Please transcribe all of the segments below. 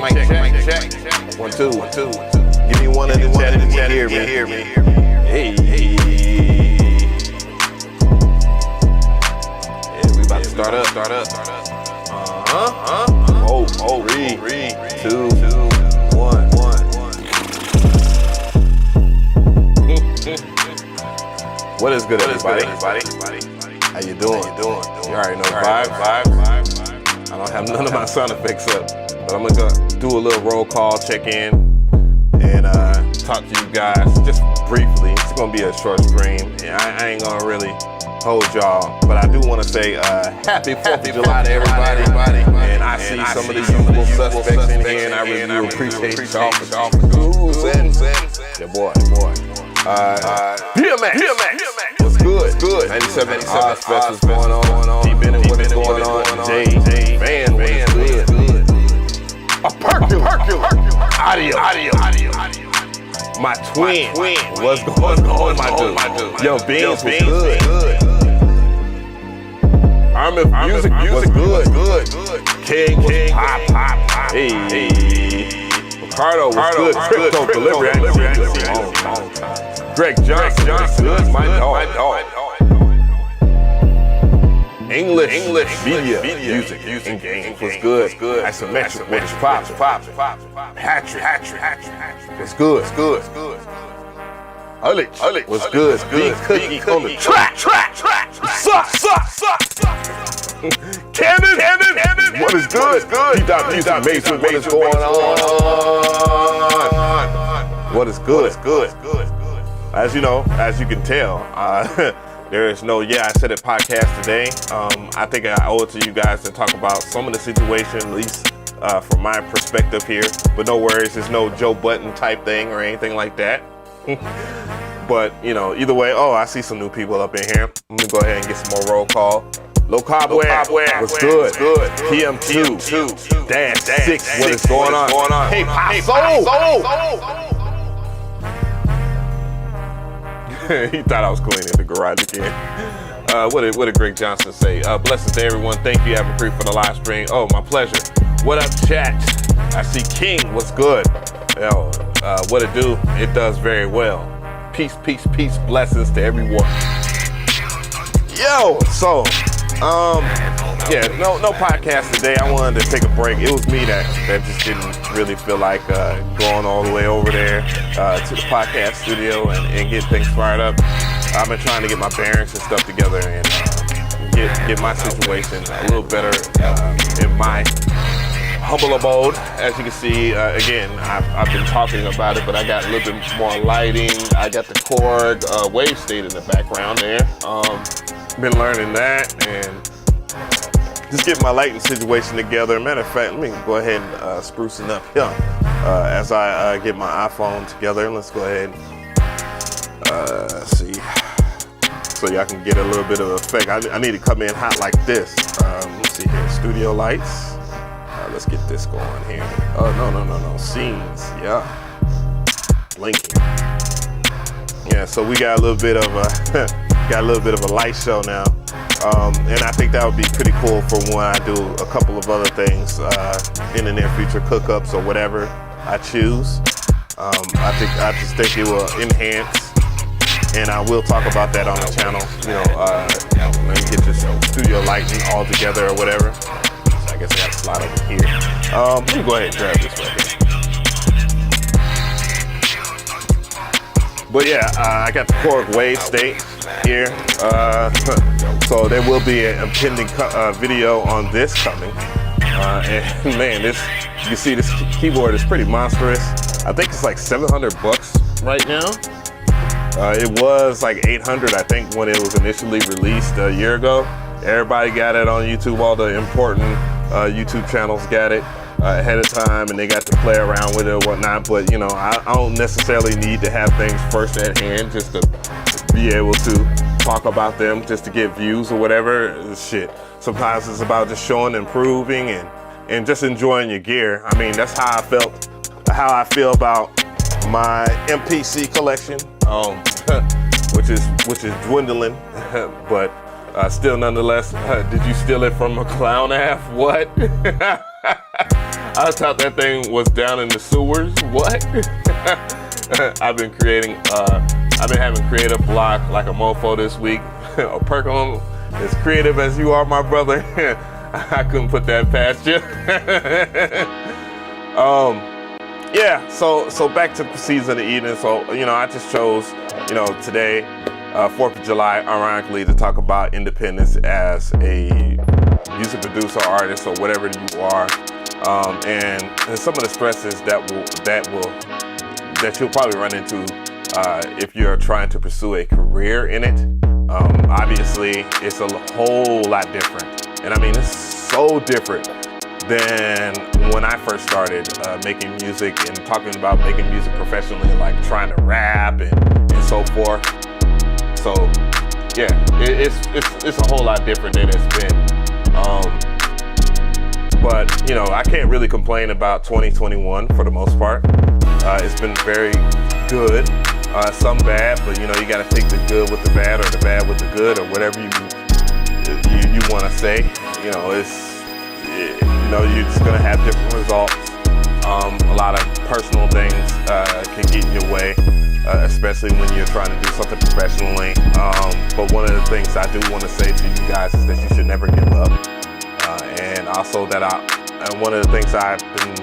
check. 1, 2, 1, 2. Give me one in the chat if you hear me. Hey. Yeah, we about to start up. Oh, 3, 2, 1. What is good, everybody? How you doing? You already know the vibe. I don't have none of my sound effects up, but I'm gonna do a little roll call, check in, and talk to you guys just briefly. It's gonna be a short stream. Yeah, I ain't gonna really hold y'all, but I do want to say happy 4th of July to everybody. And I see some of the usual suspects in here, and I really appreciate y'all for your boy. DJAveMcRee. What's good? 97 Oz Fest is going on. D-Bennett, what is going on? Jay, Van, what is good? A Percula. Audio. My twin. What's going on, my dude? Yo, Beans was good. Armin Music was good. King was pop. Hey. Ricardo was good. Crypto delivery. I ain't seen this in a long time. Greg Johnson was good. My dog. English media, music, and games was good. Isometric was pop. Patrick was good. Alex was good. Big Cookie on the track. Suck. Cannon. What is good? P.Music Mason, what is going on? What is good? As you know, as you can tell, there is no I Said It podcast today. I think I owe it to you guys to talk about some of the situation, at least from my perspective here. But no worries, there's no Joe Button type thing or anything like that. But, either way, I see some new people up in here. Let me go ahead and get some more roll call. Low Cobweb was good. PM2-6, what is going on? Hey, Paso! He thought I was cleaning the garage again. What did Greg Johnson say? Blessings to everyone. Thank you, Mcree, for the live stream. Oh, my pleasure. What up, chat? I see King. What's good? Yo, what it do? It does very well. Peace. Blessings to everyone. Yo, so, no podcast today. I wanted to take a break. It was me that just didn't really feel like going all the way over there to the podcast studio and get things fired up. I've been trying to get my bearings and stuff together and get my situation a little better in my humble abode. As you can see, again, I've been talking about it, but I got a little bit more lighting. I got the Korg wave state in the background there. Been learning that and just get my lighting situation together. Matter of fact, let me go ahead and sprucing up here as I get my iPhone together. Let's go ahead and see, so y'all can get a little bit of effect. I need to come in hot like this. Let's see here, studio lights. Let's get this going here. Oh no, scenes, yeah, blinking. Yeah, so we got a little bit of a light show now. And I think that would be pretty cool for when I do a couple of other things in the near future, cook-ups or whatever I choose. I just think it will enhance, and I will talk about that on the channel. Let me get this studio lighting all together or whatever. So I guess I got to slide over here. Let me go ahead and grab this right here. But yeah, I got the Korg wave state here. So there will be a impending video on this coming. And man, you can see this keyboard is pretty monstrous. I think it's like $700 right now. It was like 800, I think, when it was initially released a year ago. Everybody got it on YouTube. All the important YouTube channels got it ahead of time, and they got to play around with it or whatnot. But I don't necessarily need to have things first at hand just to be able to talk about them, just to get views or whatever. Shit. Sometimes it's about just showing, improving, and just enjoying your gear. I mean, that's how I feel about my MPC collection, which is dwindling, but still nonetheless. Did you steal it from a clown app? What? I thought that thing was down in the sewers. What? I've been having creative block like a mofo this week. Percolum, as creative as you are, my brother, I couldn't put that past you. Yeah, so back to Seeds of the Eden. So, I just chose, today, 4th of July, ironically, to talk about independence as a music producer, artist, or whatever you are, and some of the stresses that you'll probably run into if you're trying to pursue a career in it. Obviously, it's a whole lot different, and I mean, it's so different than when I first started making music and talking about making music professionally, like trying to rap and so forth. So yeah, it's a whole lot different than it's been. But I can't really complain about 2021 for the most part. It's been very good. Some bad, but you gotta take the good with the bad, or the bad with the good, or whatever you want to say. You're just gonna have different results. A lot of personal things can get in your way, especially when you're trying to do something professionally. But one of the things I do want to say to you guys is that you should never give up. And also that one of the things I've been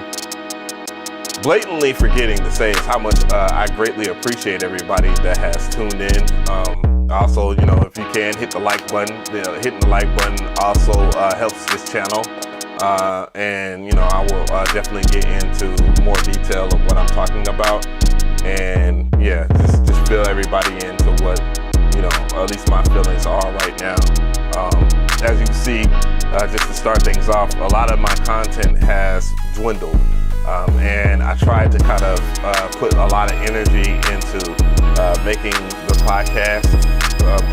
blatantly forgetting to say is how much I greatly appreciate everybody that has tuned in. Also, if you can, hit the like button. Hitting the like button also helps this channel. And I will definitely get into more detail of what I'm talking about. And yeah, just fill everybody into what, at least my feelings are right now. As you can see, just to start things off, a lot of my content has dwindled. And I tried to kind of put a lot of energy into making the podcast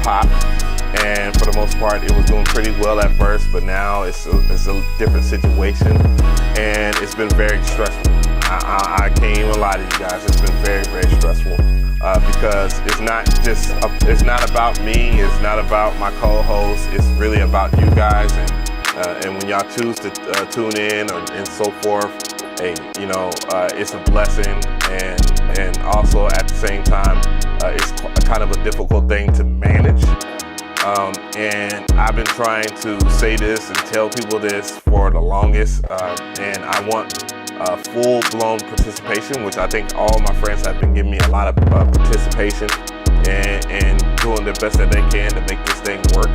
pop. And for the most part, it was doing pretty well at first, but now it's a different situation, and it's been very stressful. I can't even lie to you guys. It's been very, very stressful because it's not about me. It's not about my co-host. It's really about you guys, and when y'all choose to tune in and so forth, hey, it's a blessing, and also at the same time, it's kind of a difficult thing to manage. And I've been trying to say this and tell people this for the longest, and I want full-blown participation, which I think all my friends have been giving me a lot of participation and doing the best that they can to make this thing work.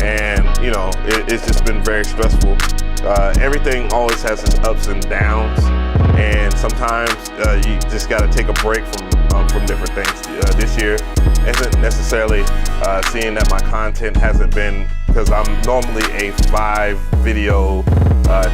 And it's just been very stressful. Everything always has its ups and downs, and sometimes you just got to take a break from different things. This year isn't necessarily seeing that my content hasn't been, because I'm normally a 5-video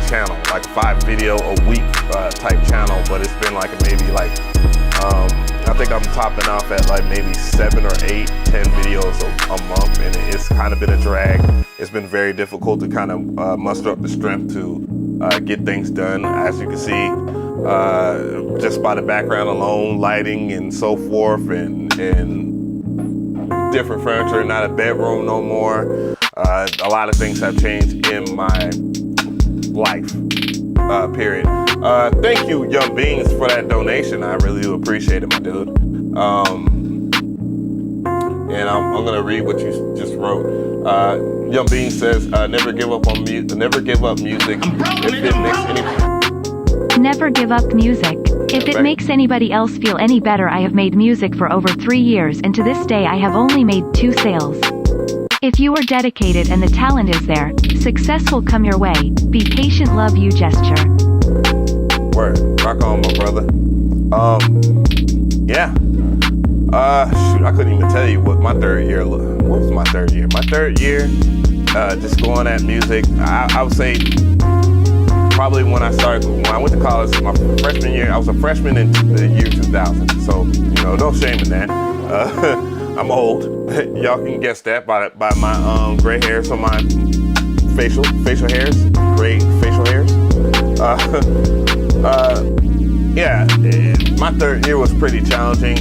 channel, like 5 video a week type channel, but it's been like maybe I think I'm topping off at like maybe 7 or 8, 10 videos a month, and it's kind of been a drag. It's been very difficult to kind of muster up the strength to get things done. As you can see, just by the background alone, lighting and so forth, and different furniture, not a bedroom no more. A lot of things have changed in my life, period. Thank you, Young Beans, for that donation. I really do appreciate it, my dude. And I'm gonna read what you just wrote. Young Beans says, "Never give up on music. Never give up music if it makes any." Never give up music. If it makes anybody else feel any better, I have made music for over 3 years, and to this day I have only made 2 sales. If you are dedicated and the talent is there, success will come your way. Be patient, love you, gesture. Word. Rock on, my brother. Yeah. Shoot, I couldn't even tell you what my third year looked. What was my third year? My third year, just going at music, I would say probably when I went to college, my freshman year, I was a freshman in the year 2000. So, no shame in that. I'm old. Y'all can guess that by my gray hairs on my facial hairs, gray facial hairs. Yeah, my third year was pretty challenging.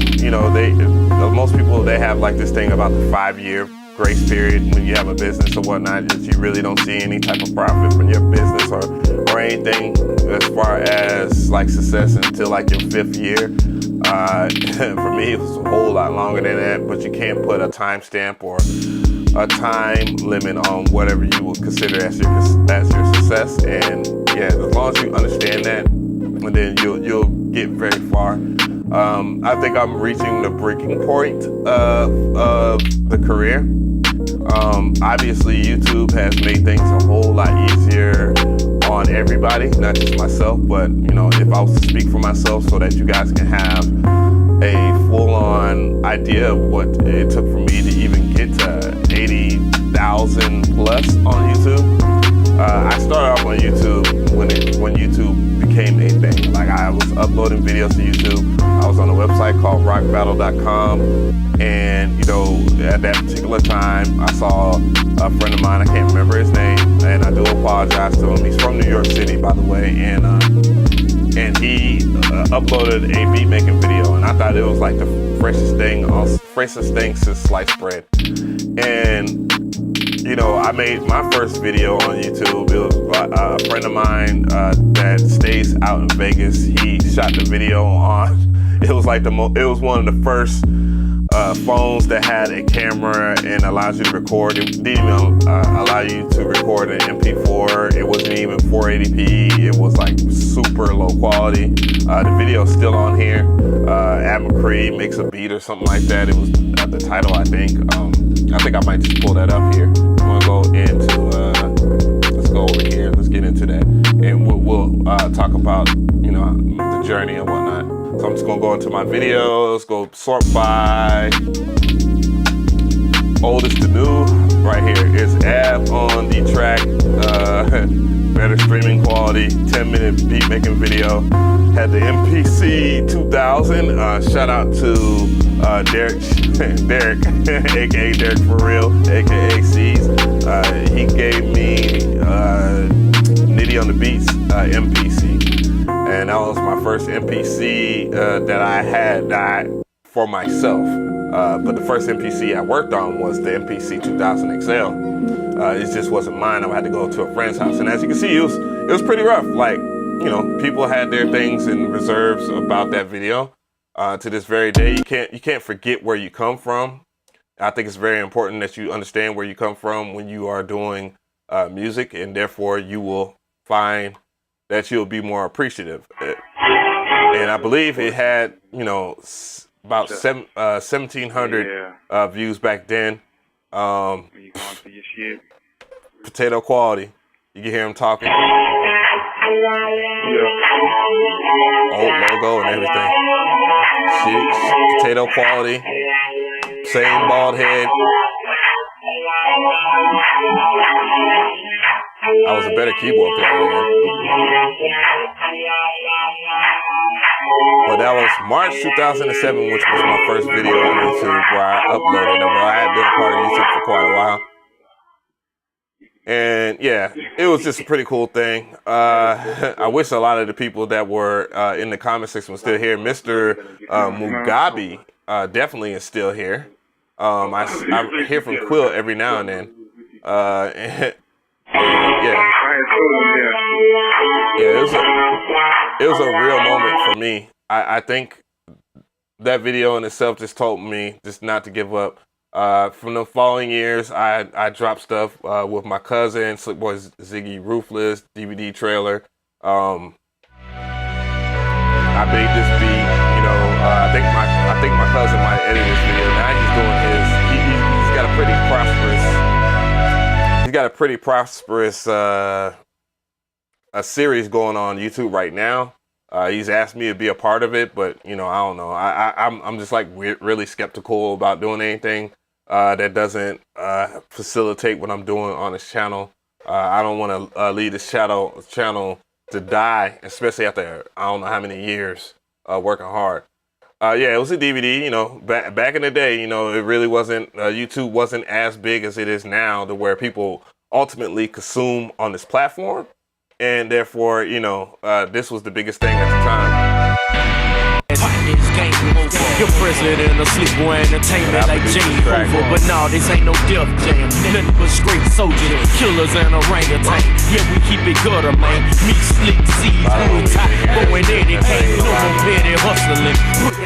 Most people, they have like this thing about the 5-year grace period when you have a business or whatnot. That you really don't see any type of profit from your business or anything as far as like success until like your 5th year. For me, it was a whole lot longer than that, but you can't put a timestamp or a time limit on whatever you would consider as your success. And yeah, as long as you understand that, and then you'll get very far. I think I'm reaching the breaking point of the career. Obviously, YouTube has made things a whole lot easier on everybody, not just myself, but you know, if I was to speak for myself so that you guys can have a full-on idea of what it took for me to even get to 80,000 plus on YouTube. I started off on YouTube when YouTube became a thing. Like, I was uploading videos to YouTube. I was on a website called rockbattle.com, and you know, at that particular time, I saw a friend of mine. I can't remember his name, and I do apologize to him. He's from New York City, by the way, and he uploaded a beat making video, and I thought it was like the freshest thing since sliced bread. And you know, I made my first video on YouTube. It was a friend of mine that stays out in Vegas. He shot the video on. It was like it was one of the first phones that had a camera and allows you to record. It didn't even allow you to record an MP4. It wasn't even 480p. It was like super low quality. The video is still on here. McRee makes a beat or something like that. It was the title, I think. I think I might just pull that up here. I'm gonna go into, let's go over here. Let's get into that, and we'll talk about, you know, the journey and whatnot. So I'm just gonna go into my videos, go sort by oldest to new. Right here is Av on the track. Better streaming quality, 10-minute beat making video. Had the MPC 2000. Shout out to Derek, AKA Derek for real, AKA C's. He gave me Nitty on the Beats MPC, and that was my first MPC that I had for myself. But the first MPC I worked on was the MPC 2000 XL. It just wasn't mine. I had to go to a friend's house, and as you can see, it was pretty rough. Like, you know, people had their things and reserves about that video. To this very day, you can't forget where you come from. I think it's very important that you understand where you come from when you are doing music, and therefore you will find that you'll be more appreciative. And I believe it had, you know, about 1,700 views back then. Potato quality. You can hear him talking. Old logo and everything. Shit, potato quality. Same bald head. I was a better keyboard player, man. But that was March 2007, which was my first video on YouTube where I uploaded it. I had been a part of YouTube for quite a while. And yeah, it was just a pretty cool thing. I wish a lot of the people that were in the comment section were still here. Mr. Mugabe definitely is still here. I hear from Quill every now and then. Yeah, it was a real moment for me. I think that video in itself just told me just not to give up. From the following years, I dropped stuff with my cousin, Slick Boy Ziggy Ruthless, DVD trailer. I made this beat, you know. I think my cousin might edit this video. Now he's doing his. He's got a pretty prosperous a series going on YouTube right now. He's asked me to be a part of it, but you know, I don't know. I'm just like really skeptical about doing anything that doesn't facilitate what I'm doing on this channel. I don't want to leave this channel to die, especially after I don't know how many years working hard. Yeah, it was a DVD. You know, back in the day, you know, it really wasn't. YouTube wasn't as big as it is now, to where people ultimately consume on this platform. And therefore, you know, this was the biggest thing at the time. pot this game over. Your president of sleep or entertainment like Jane Hoover. But nah, this ain't no death jam. Nothing but straight soldiers, killers and orangutan. Yeah, we keep it gutter, man. Me slick seeds, blue top, going Eddie Kane, no more petty hustling.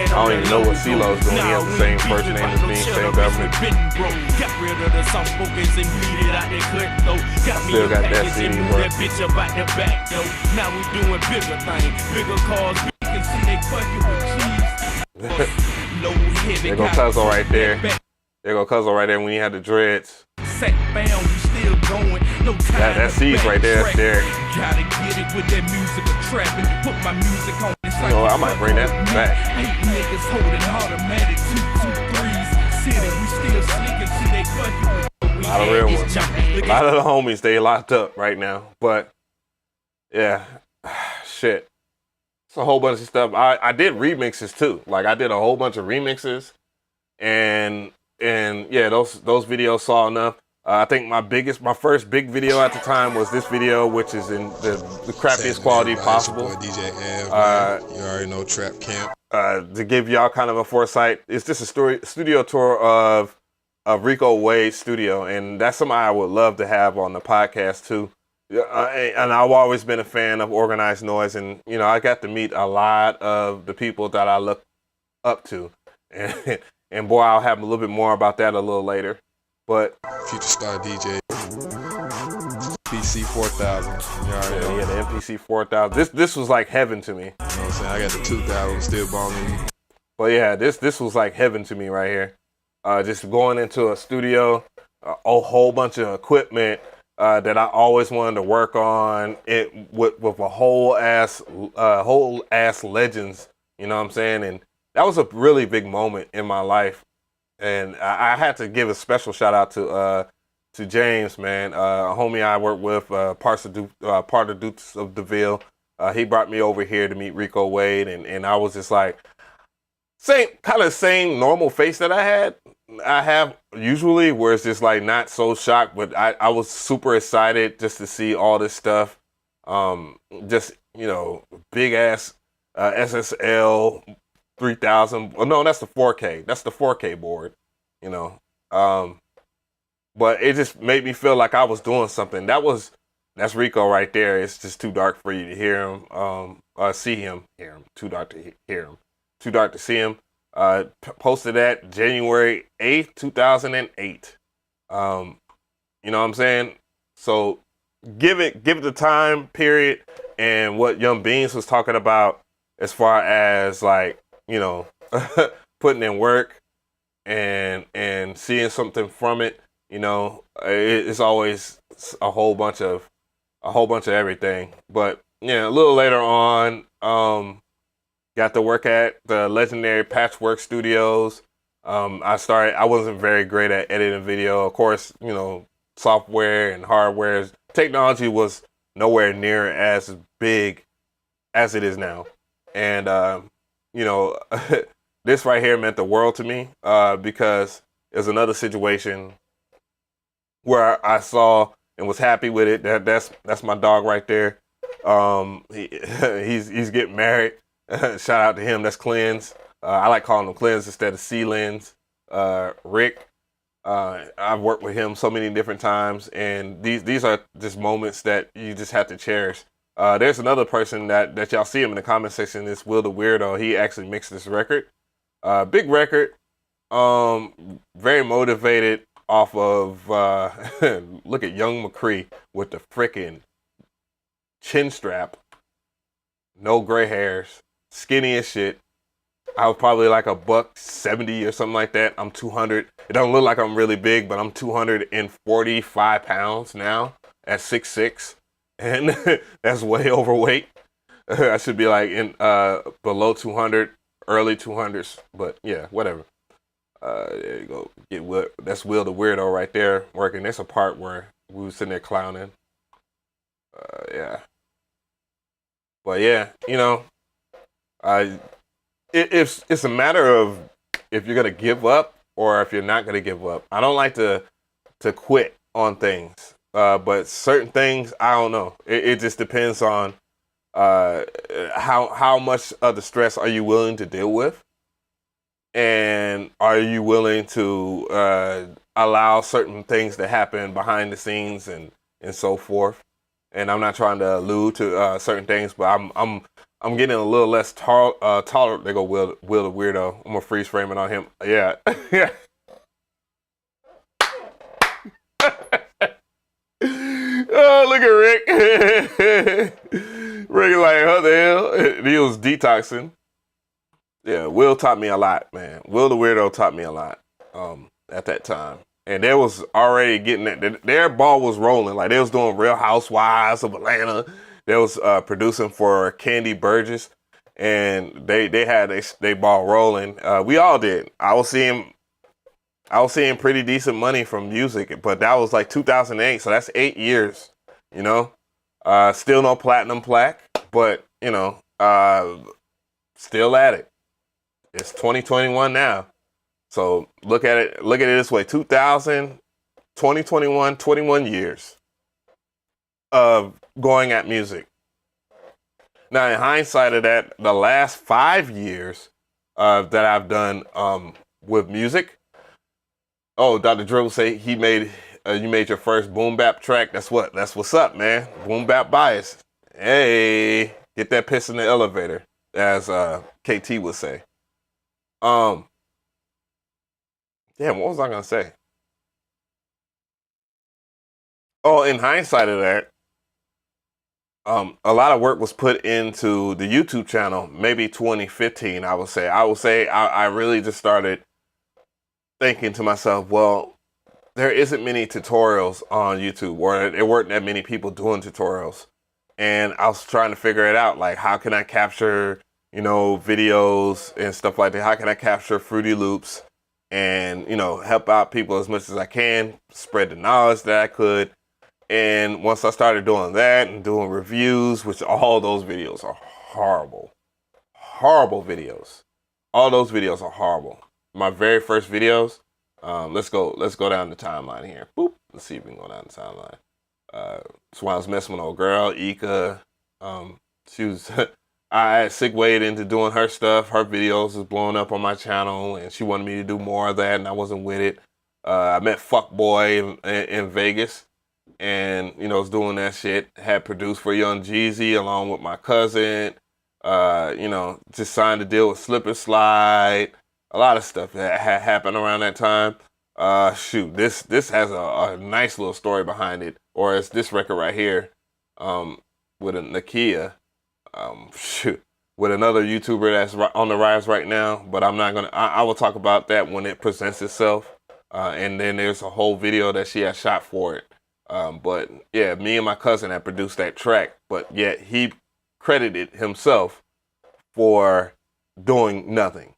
I don't even know what CeeLo's doing. He has the same first name as me, same government. Got rid of the soft focus and beat it out the cut though. Got me Still a got that package CD and move work. that bitch up out the back though. Now we doing bigger things, bigger cars. You can see they fucking with cheese. Low heavy. There go Cuzzo right there. There go Cuzzo right there when he had the dreads. Set bound, we still going. No time. That's C's right there. That's Derek. Gotta get it with that music of trapping. Put my music on. You know, I might bring that back. 8 niggas holding automatic 223s. City, we still sneaking. See they fucking with. A lot of real ones. A lot of the homies, they locked up right now. But yeah, shit. It's a whole bunch of stuff. I did remixes too. Like I did a whole bunch of remixes, and yeah, those videos saw enough. I think my first big video at the time was this video, which is in the crappiest quality possible. DJAveMcRee, you already know Trap Camp. To give y'all kind of a foresight, it's just a studio tour of Rico Wade's studio, and that's something I would love to have on the podcast too. And I've always been a fan of organized noise, and you know I got to meet a lot of the people that I look up to, and boy, I'll have a little bit more about that a little later. But Future Star DJ, MPC 4000. You already know. Yeah, the MPC 4000. This was like heaven to me. You know what I'm saying? I got the 2000 still balling. But yeah, this was like heaven to me right here. Just going into a studio, a whole bunch of equipment that I always wanted to work on. It with a whole ass legends. You know what I'm saying? And that was a really big moment in my life. And I had to give a special shout out to James, man, a homie I work with, part of Dukes of DeVille. He brought me over here to meet Rico Wade, and I was just like, same normal face that I have usually, where it's just like not so shocked, but I was super excited just to see all this stuff. Just, you know, big ass SSL 3000. Oh, no, that's the 4K. That's the 4K board, you know. But it just made me feel like I was doing something. That's Rico right there. It's just too dark for you to hear him, see him, hear him. Too dark to hear him. Too dark to see him. Posted that January 8th, 2008. You know what I'm saying? So give it the time period and what Young Beans was talking about as far as like, you know, putting in work and seeing something from it. You know, it's always a whole bunch of everything. But yeah, a little later on, got to work at the legendary Patchwork Studios. I wasn't very great at editing video. Of course, you know, software and hardware technology was nowhere near as big as it is now. And you know, this right here meant the world to me, because there's another situation where I saw and was happy with it. That's my dog right there. He's getting married. Shout out to him. That's Cleanse. I like calling him Cleanse instead of C-Lens. Rick. I've worked with him so many different times, and these are just moments that you just have to cherish. There's another person that y'all see him in the comment section. Is Will the Weirdo. He actually mixed this record. Big record. Very motivated off of look at Young Mcree with the frickin' chin strap, no gray hairs, skinny as shit. I was probably like $170 or something like that. I'm 200. It don't look like I'm really big, but I'm 245 pounds now at 6'6", and that's way overweight. I should be like in below 200, early 200s, but yeah, whatever. There you go. That's Will the Weirdo right there working. There's a part where we was sitting there clowning. Yeah. But yeah, you know, it's a matter of if you're gonna give up or if you're not gonna give up. I don't like to quit on things, but certain things I don't know. It just depends on how much of the stress are you willing to deal with, and are you willing to allow certain things to happen behind the scenes and so forth. And I'm not trying to allude to certain things, but I'm getting a little less tolerant. They go Will the weirdo. I'm gonna freeze frame it on him. Yeah, yeah. Oh, look at Rick. Rick like, what the hell? He was detoxing. Yeah, Will taught me a lot, man. Will the weirdo taught me a lot at that time. And they was already getting that. Their ball was rolling. Like, they was doing Real Housewives of Atlanta. They was producing for Candy Burgess. And they had they ball rolling. We all did. I was seeing pretty decent money from music, but that was like 2008, so that's 8 years, you know. Still no platinum plaque, but, you know, still at it. It's 2021 now. So look at it this way: 2000, 2021, 21 years of going at music. Now, in hindsight of that, the last 5 years that I've done with music. Oh, Dr. Drill say he made you made your first boom bap track. That's what's up, man. Boom bap bias. Hey, get that piss in the elevator, as KT would say. Damn, what was I gonna say? Oh, in hindsight of that, a lot of work was put into the YouTube channel. Maybe 2015, I would say. I really just started thinking to myself, well, there isn't many tutorials on YouTube, or there weren't that many people doing tutorials. And I was trying to figure it out, like, how can I capture, you know, videos and stuff like that? How can I capture Fruity Loops and, you know, help out people as much as I can, spread the knowledge that I could. And once I started doing that and doing reviews, which all those videos are horrible videos. All those videos are horrible. My very first videos, let's go down the timeline here. Boop. Let's see if we can go down the timeline. So when I was messing with an old girl, Ika, she was I segued into doing her stuff. Her videos was blowing up on my channel, and she wanted me to do more of that, and I wasn't with it. I met Fuckboy in Vegas, and, you know, was doing that shit. Had produced for Young Jeezy along with my cousin. You know, just signed a deal with Slip and Slide. A lot of stuff that had happened around that time. Shoot, this has a nice little story behind it, or it's this record right here, with a Nakia. Shoot, with another YouTuber that's on the rise right now, but I'm not gonna. I will talk about that when it presents itself. And then there's a whole video that she has shot for it. But yeah, me and my cousin had produced that track, but yet he credited himself for doing nothing.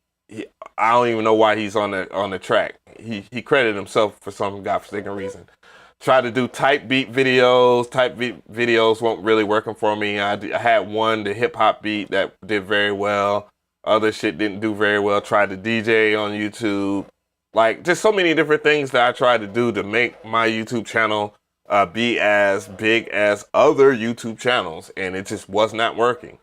I don't even know why he's on the track. He credited himself for some godforsaken reason. Tried to do type beat videos. Type beat videos weren't really working for me. I had one, the hip hop beat, that did very well. Other shit didn't do very well. Tried to DJ on YouTube. Like, just so many different things that I tried to do to make my YouTube channel be as big as other YouTube channels, and it just was not working.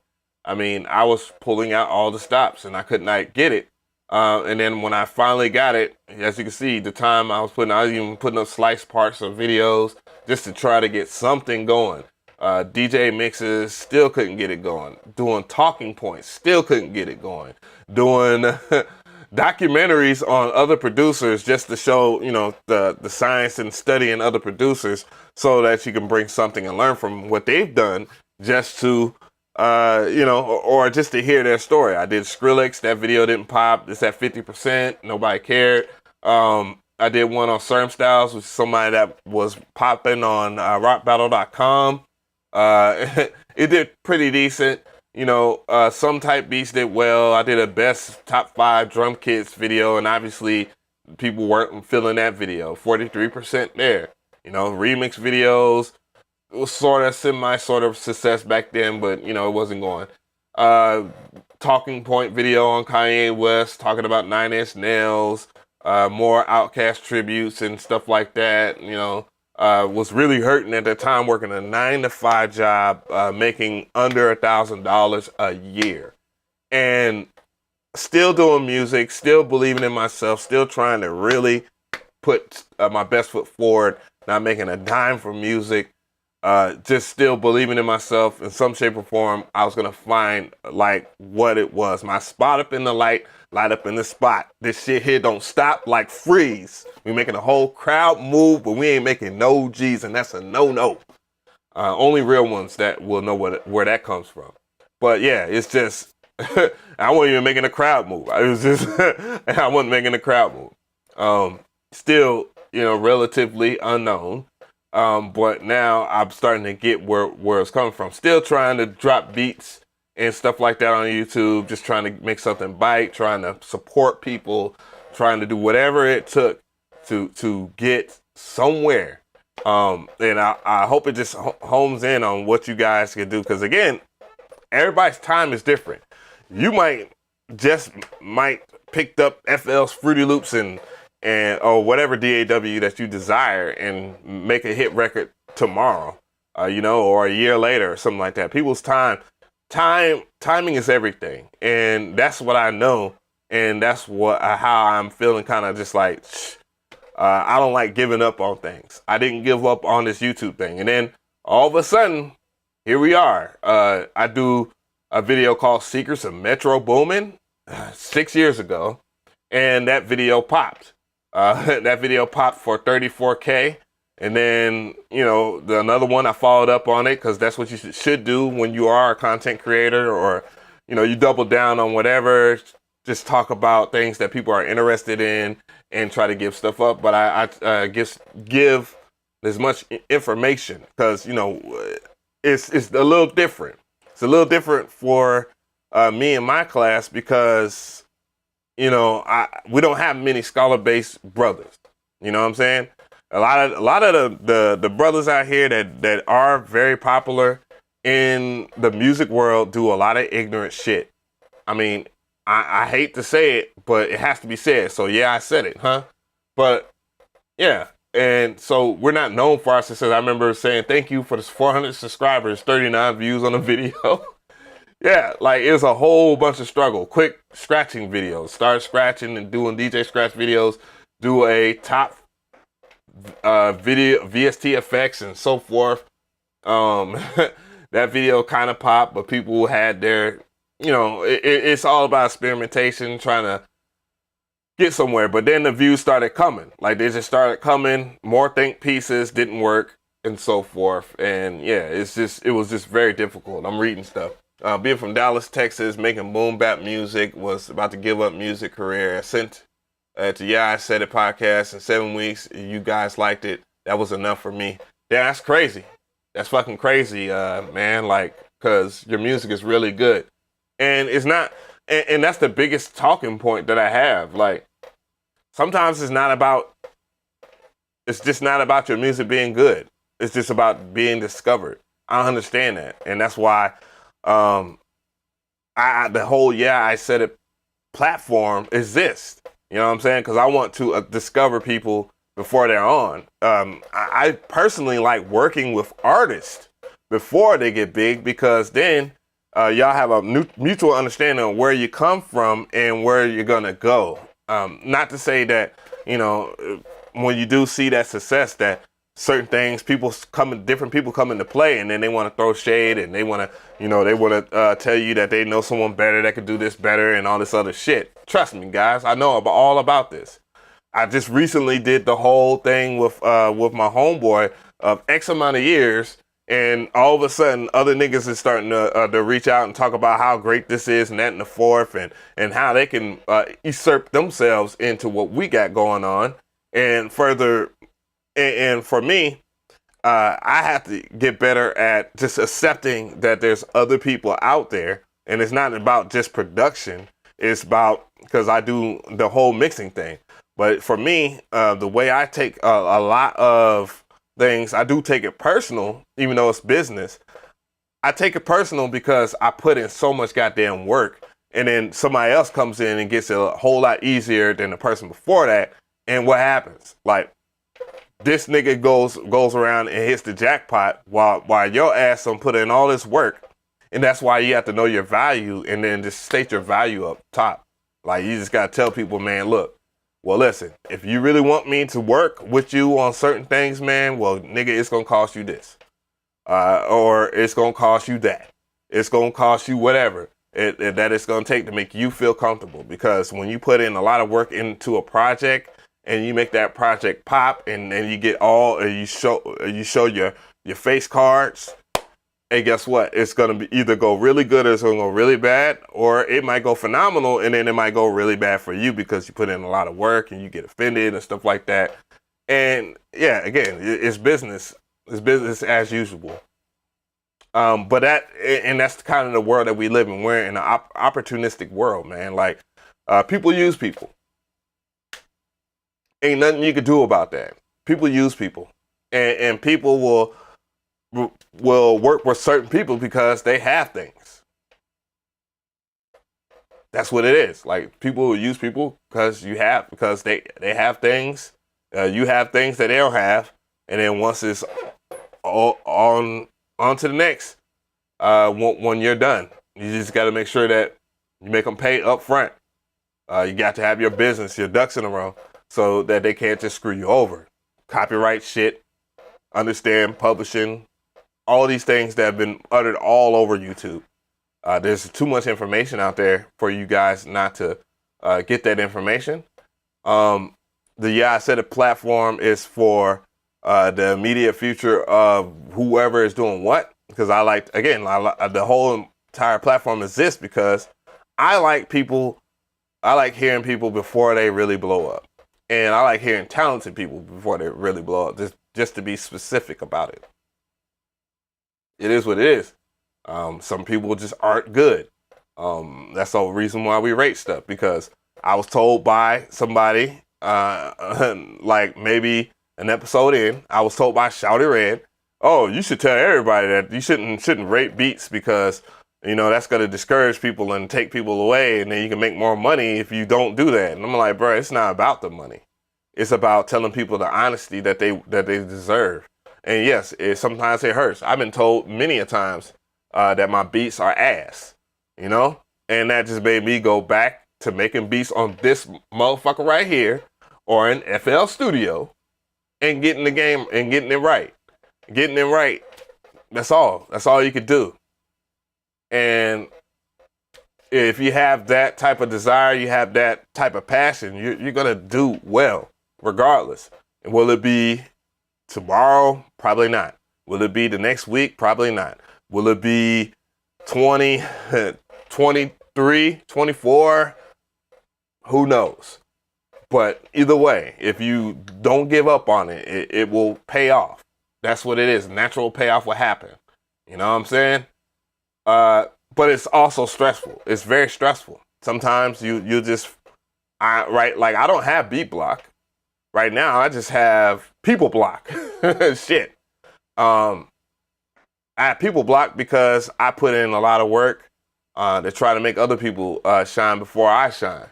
I mean, I was pulling out all the stops, and I could not get it. And then when I finally got it, as you can see, the time I was even putting up slice parts of videos just to try to get something going. DJ mixes, still couldn't get it going. Doing talking points, still couldn't get it going. Doing documentaries on other producers just to show, you know, the science and studying other producers so that you can bring something and learn from what they've done, just to you know, or just to hear their story. I did Skrillex, that video didn't pop. It's at 50%, nobody cared. I did one on Serm Styles, which is somebody that was popping on rockbattle.com. It did pretty decent. You know, some type beats did well. I did a best top 5 drum kits video, and obviously people weren't feeling that video. 43% there. You know, remix videos, it was sort of success back then, but, you know, it wasn't going. Talking point video on Kanye West, talking about 9 Inch Nails, more Outkast tributes and stuff like that. You know, Was really hurting at the time, working a 9-to-5 job, making under $1,000 a year, and still doing music, still believing in myself, still trying to really put my best foot forward, not making a dime from music, just still believing in myself in some shape or form. I was going to find like what it was. My spot up in the light up in the spot. This shit here don't stop, like freeze. We making the whole crowd move, but we ain't making no G's, and that's a no-no. Only real ones that will know where that comes from. But yeah, it's just, I wasn't even making a crowd move. It was just, I wasn't making a crowd move. Still, relatively unknown. But now I'm starting to get where it's coming from. Still trying to drop beats and stuff like that on YouTube, just trying to make something bite, trying to support people, trying to do whatever it took to get somewhere. And I hope it just homes in on what you guys can do. Because again, everybody's time is different. You might picked up FL's Fruity Loops and or whatever DAW that you desire and make a hit record tomorrow, or a year later or something like that. People's timing is everything. And that's what I know. And that's how I'm feeling, kind of just like, I don't like giving up on things. I didn't give up on this YouTube thing. And then all of a sudden, here we are. I do a video called Secrets of Metro Boomin 6 years ago. And that video popped. That video popped for 34K. And then, another one, I followed up on it because that's what you should do when you are a content creator, or, you double down on whatever, just talk about things that people are interested in and try to give stuff up. But I give as much information because, it's a little different. It's a little different for me and my class because, we don't have many scholar-based brothers. You know what I'm saying? A lot of the brothers out here that are very popular in the music world do a lot of ignorant shit. I mean, I hate to say it, but it has to be said. So yeah, I said it, huh? But yeah, and so we're not known for our success. I remember saying thank you for the 400 subscribers, 39 views on the video. Yeah, like it was a whole bunch of struggle. Quick scratching videos. Start scratching and doing DJ scratch videos. Do a top video VST effects and so forth. That video kind of popped, but people had their, it's all about experimentation, trying to get somewhere. But then the views started coming. Like they just started coming. More think pieces didn't work and so forth. And yeah, it was just very difficult. I'm reading stuff. Being from Dallas, Texas, making boom bap music, was about to give up music career. I sent to Yeah, I Said It podcast in 7 weeks. You guys liked it. That was enough for me. Yeah, that's crazy. That's fucking crazy, man. Like, cause your music is really good, and it's not. And that's the biggest talking point that I have. Like, sometimes it's just not about your music being good. It's just about being discovered. I understand that, and that's why the whole Yeah, I Said It platform exists. You know what I'm saying? Because I want to discover people before they're on. I personally like working with artists before they get big, because then y'all have a mutual understanding of where you come from and where you're going to go. Not to say that, when you do see that success, that certain things, different people come into play, and then they want to throw shade, and they want to, tell you that they know someone better that could do this better and all this other shit. Trust me, guys, I know all about this. I just recently did the whole thing with my homeboy of X amount of years, and all of a sudden, other niggas is starting to reach out and talk about how great this is and that and the fourth, and how they can usurp themselves into what we got going on, and further. And for me, I have to get better at just accepting that there's other people out there, and it's not about just production. It's about, because I do the whole mixing thing. But for me, the way I take a lot of things, I do take it personal, even though it's business. I take it personal because I put in so much goddamn work, and then somebody else comes in and gets it a whole lot easier than the person before that. And what happens? Like, this nigga goes around and hits the jackpot while your ass don't put in all this work. And that's why you have to know your value and then just state your value up top. Like, you just got to tell people, man, look, well, listen, if you really want me to work with you on certain things, man, well, nigga, it's going to cost you this. Or it's going to cost you that. It's going to cost you whatever that it's going to take to make you feel comfortable. Because when you put in a lot of work into a project and you make that project pop and then you get you show your face cards, and guess what? It's going to be either go really good or it's going to go really bad, or it might go phenomenal and then it might go really bad for you because you put in a lot of work and you get offended and stuff like that. And yeah, again, it's business. It's business as usual. But that's kind of the world that we live in. We're in an opportunistic world, man. Like, people use people. Ain't nothing you can do about that. People use people, and people will work with certain people because they have things. That's what it is. Like, people will use people because they have things. You have things that they don't have, and then once it's on to the next, when you're done, you just got to make sure that you make them pay up front. You got to have your business, your ducks in a row, so that they can't just screw you over. Copyright shit, understand publishing, all these things that have been uttered all over YouTube. There's too much information out there for you guys not to get that information. I said a platform is for the immediate future of whoever is doing what. Because the whole entire platform exists because I like hearing people before they really blow up. And I like hearing talented people before they really blow up, just to be specific about it. It is what it is. Some people just aren't good. That's the whole reason why we rate stuff, because I was told by somebody, like maybe an episode in, I was told by Shouty Red, oh, you should tell everybody that you shouldn't rate beats because, that's going to discourage people and take people away, and then you can make more money if you don't do that. And I'm like, bro, it's not about the money. It's about telling people the honesty that they deserve. And yes, sometimes it hurts. I've been told many a times that my beats are ass, and that just made me go back to making beats on this motherfucker right here or in FL Studio and getting the game and getting it right. Getting it right. That's all. That's all you could do. And if you have that type of desire, you have that type of passion, you're going to do well regardless. And will it be tomorrow? Probably not. Will it be the next week? Probably not. Will it be 20, 23, 24? Who knows? But either way, if you don't give up on it, it will pay off. That's what it is. Natural payoff will happen. You know what I'm saying? But it's also stressful. It's very stressful. Sometimes you just, I don't have beat block. Right now, I just have people block. Shit. I have people block because I put in a lot of work to try to make other people shine before I shine.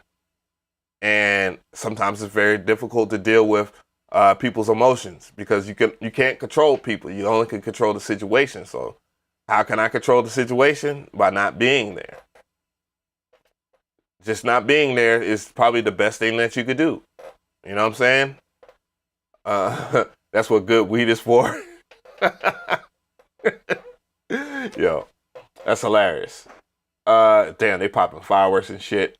And sometimes it's very difficult to deal with people's emotions because you can't control people. You only can control the situation. So how can I control the situation? By not being there. Just not being there is probably the best thing that you could do. You know what I'm saying? That's what good weed is for. Yo, that's hilarious. Damn, they popping fireworks and shit.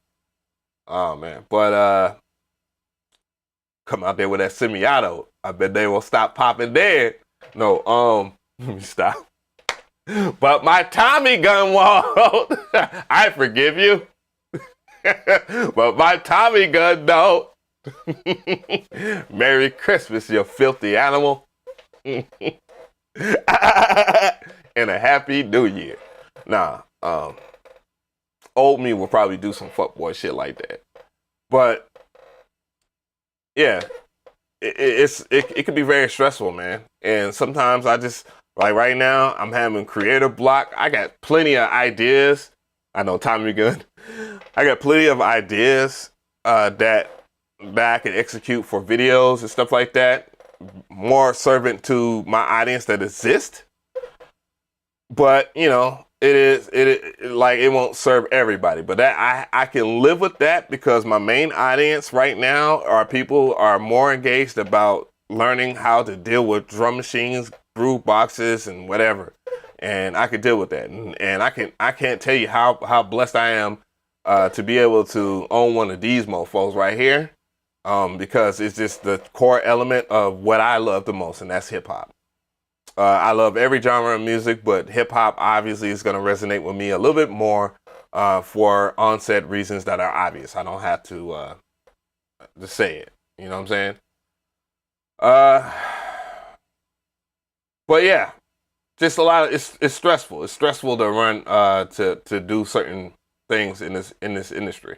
Oh man, but come out there with that semi-auto. I bet they will stop popping there. No, let me stop. But my Tommy gun won't. I forgive you. But my Tommy gun don't. Merry Christmas, you filthy animal. And a happy new year. Nah, old me will probably do some fuckboy shit like that. But yeah, it can be very stressful, man. And sometimes I just, like right now, I'm having creative block. I got plenty of ideas. I know Tommy gun. I got plenty of ideas that I can execute for videos and stuff like that. more servant to my audience that exists. But it won't serve everybody. But that I can live with that because my main audience right now are people are more engaged about learning how to deal with drum machines, groove boxes, and whatever. And I can deal with that. And I can't tell you how blessed I am to be able to own one of these mofos right here. Because it's just the core element of what I love the most, and that's hip hop. I love every genre of music, but hip hop obviously is going to resonate with me a little bit more for onset reasons that are obvious. I don't have to just say it. You know what I'm saying? But yeah, just a lot of it's stressful. It's stressful to run to do certain things in this industry.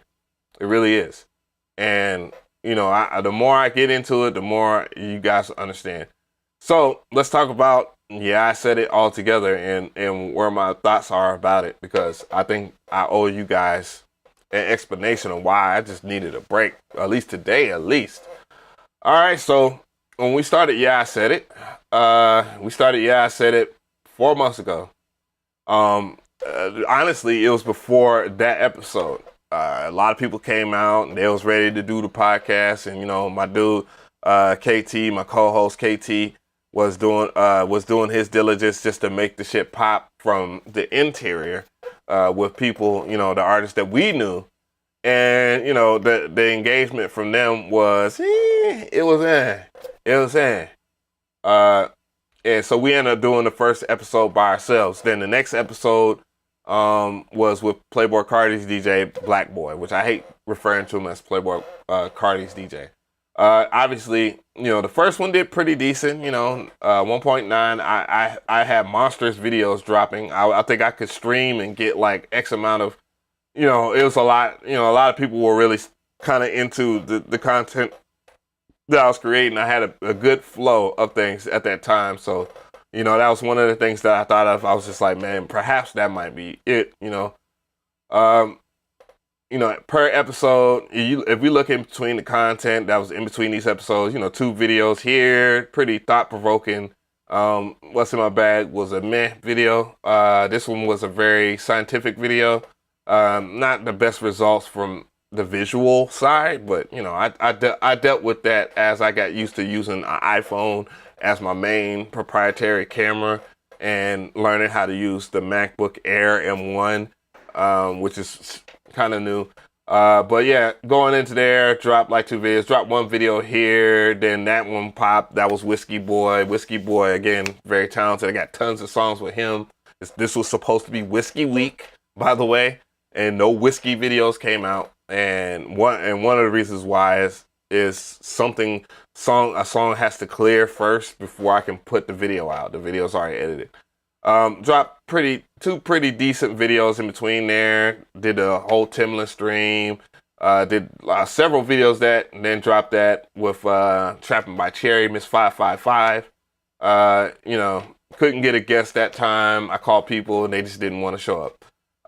It really is, and the more I get into it, the more you guys understand. So let's talk about, I said it all together and where my thoughts are about it, because I think I owe you guys an explanation of why I just needed a break, at least today, at least. All right, so when we started, I said it. I said it 4 months ago. Honestly, it was before that episode. A lot of people came out and they was ready to do the podcast, and my dude KT, my co-host KT, was doing his diligence just to make the shit pop from the interior with people, the artists that we knew, and the engagement from them was and so we ended up doing the first episode by ourselves. Then the next episode was with Playboy Cardi's DJ Black Boy, which I hate referring to him as Playboy Cardi's DJ. Obviously, the first one did pretty decent, 1.9. I had monstrous videos dropping. I think I could stream and get like X amount of, it was a lot, a lot of people were really kind of into the content that I was creating. I had a good flow of things at that time. So, that was one of the things that I thought of. I was just like, man, perhaps that might be it, per episode, if we look in between the content that was in between these episodes, 2 videos here, pretty thought-provoking. What's in my bag was a meh video. This one was a very scientific video. Not the best results from the visual side, but, I dealt with that as I got used to using an iPhone as my main proprietary camera and learning how to use the MacBook Air M1, which is kind of new. But yeah, going into there, dropped like 2 videos, dropped 1 video here, then that one popped. That was Whiskey Boy. Whiskey Boy, again, very talented. I got tons of songs with him. This was supposed to be Whiskey Week, by the way, and no whiskey videos came out. And one of the reasons why is a song has to clear first before I can put the video out. The video's already edited. Dropped 2 pretty decent videos in between there. Did a whole Timbaland stream. Did several videos and then dropped that with Trapping by Cherry, Miss 555. Couldn't get a guest that time. I called people and they just didn't want to show up.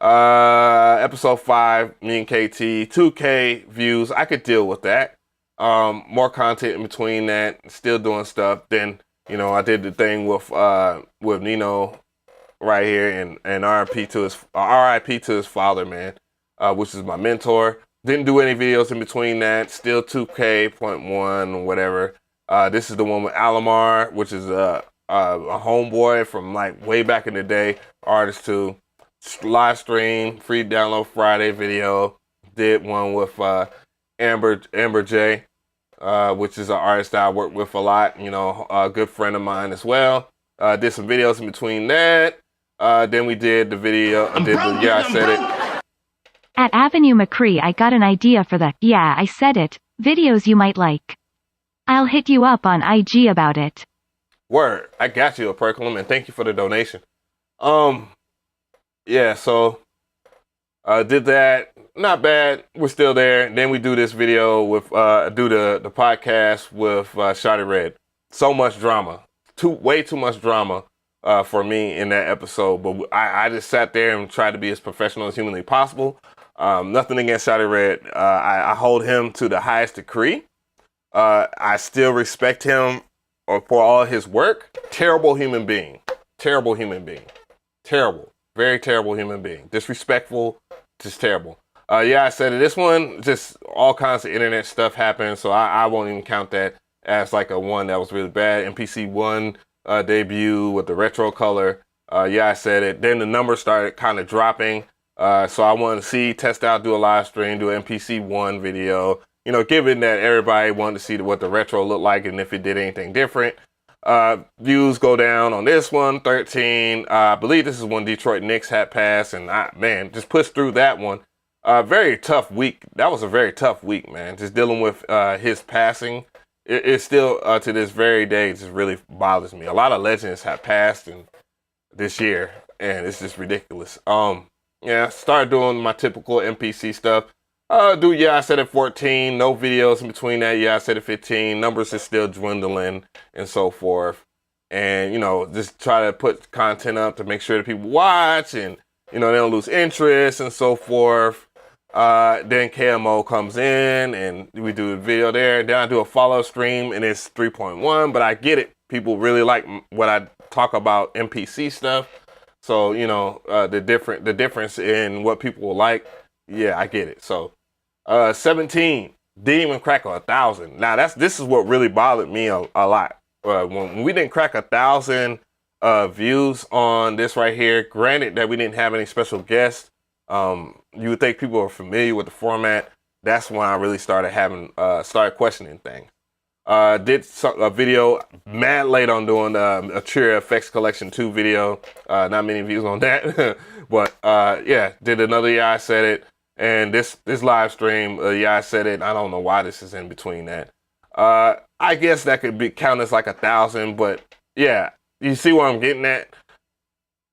Episode 5, me and KT, 2K views. I could deal with that. More content in between that, still doing stuff. Then, I did the thing with Nino right here, and RIP to his father, man, which is my mentor. Didn't do any videos in between that. Still 2K.1 or whatever. This is the one with Alamar, which is a homeboy from like way back in the day. Artist too. Live stream, free download Friday video. Did one with Amber J, which is an artist that I work with a lot. A good friend of mine as well. Did some videos in between that. Then we did the video. I said it. At AveMcRee, I got an idea for the I said it videos you might like. I'll hit you up on IG about it. Word, I got you, a Percolum, and thank you for the donation. So did that. Not bad. We're still there. Then we do this video with do the podcast with Shotty Red. So much drama. Way too much drama for me in that episode. But I just sat there and tried to be as professional as humanly possible. Nothing against Shotty Red. I hold him to the highest degree. I still respect him for all his work. Terrible human being. Terrible human being. Terrible. Very terrible human being. Disrespectful. Just terrible. Yeah, I said it. This one, just all kinds of internet stuff happened, so I won't even count that as like a one that was really bad. MPC ONE debut with the retro color. Yeah, I said it. Then the numbers started kind of dropping. So I wanted to see, test out, do a live stream, do an MPC ONE video. You know, given that everybody wanted to see what the retro looked like and if it did anything different. Views go down on this one, 13. I believe this is when Detroit Knicks had passed, and man, just pushed through that one. Very tough week. That was a very tough week, man. Just dealing with his passing. It still, to this very day, just really bothers me. A lot of legends have passed this year, and it's just ridiculous. Yeah, started doing my typical MPC stuff. Yeah, I said at 14, no videos in between that. Yeah, I said at 15, numbers are still dwindling and so forth. And, you know, just try to put content up to make sure that people watch and, you know, they don't lose interest and so forth. Then KMO comes in and we do a video there. Then I do a follow stream and it's 3.1, but I get it. People really like what I talk about MPC stuff. So, you know, the difference in what people will like. Yeah, I get it. So, 17, didn't even crack 1,000. Now this is what really bothered me a lot. When we didn't crack 1,000 views on this right here, granted that we didn't have any special guests, you would think people are familiar with the format. That's when I really started questioning things. Did a video mad late on doing a Cheer Effects Collection 2 video. Not many views on that, but yeah, did another Yeah, I Said It. And this live stream, Yeah, I Said It. I don't know why this is in between that. I guess that could be counted as like 1,000, but yeah, you see what I'm getting at?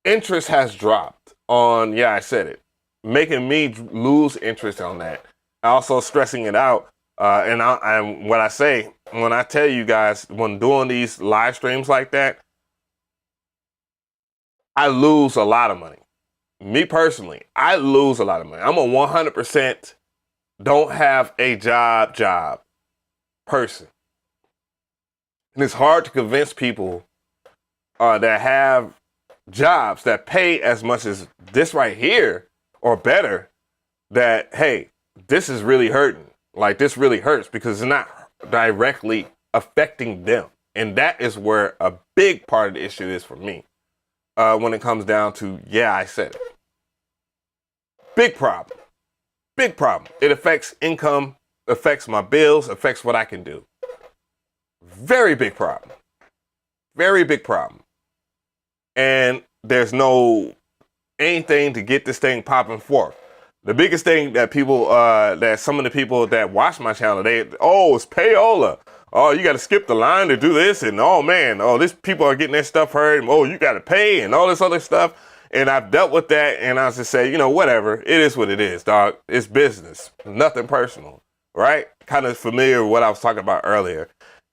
Interest has dropped on Yeah, I Said It, making me lose interest on that. Also stressing it out. And what I say, when I tell you guys, when doing these live streams like that, I lose a lot of money. Me personally, I lose a lot of money. I'm a 100% don't have a job person. And it's hard to convince people that have jobs that pay as much as this right here or better that, hey, this is really hurting. Like, this really hurts because it's not directly affecting them. And that is where a big part of the issue is for me when it comes down to, Yeah, I Said It. Big problem. Big problem. It affects income, affects my bills, affects what I can do. Very big problem. Very big problem. And there's no anything to get this thing popping forth. The biggest thing that people, that some of the people that watch my channel, it's payola. Oh, you got to skip the line to do this. And oh man, this people are getting their stuff heard. Oh, you got to pay and all this other stuff. And I've dealt with that. And I just say, you know, whatever. It is what it is, dog. It's business. Nothing personal, right? Kind of familiar with what I was talking about earlier.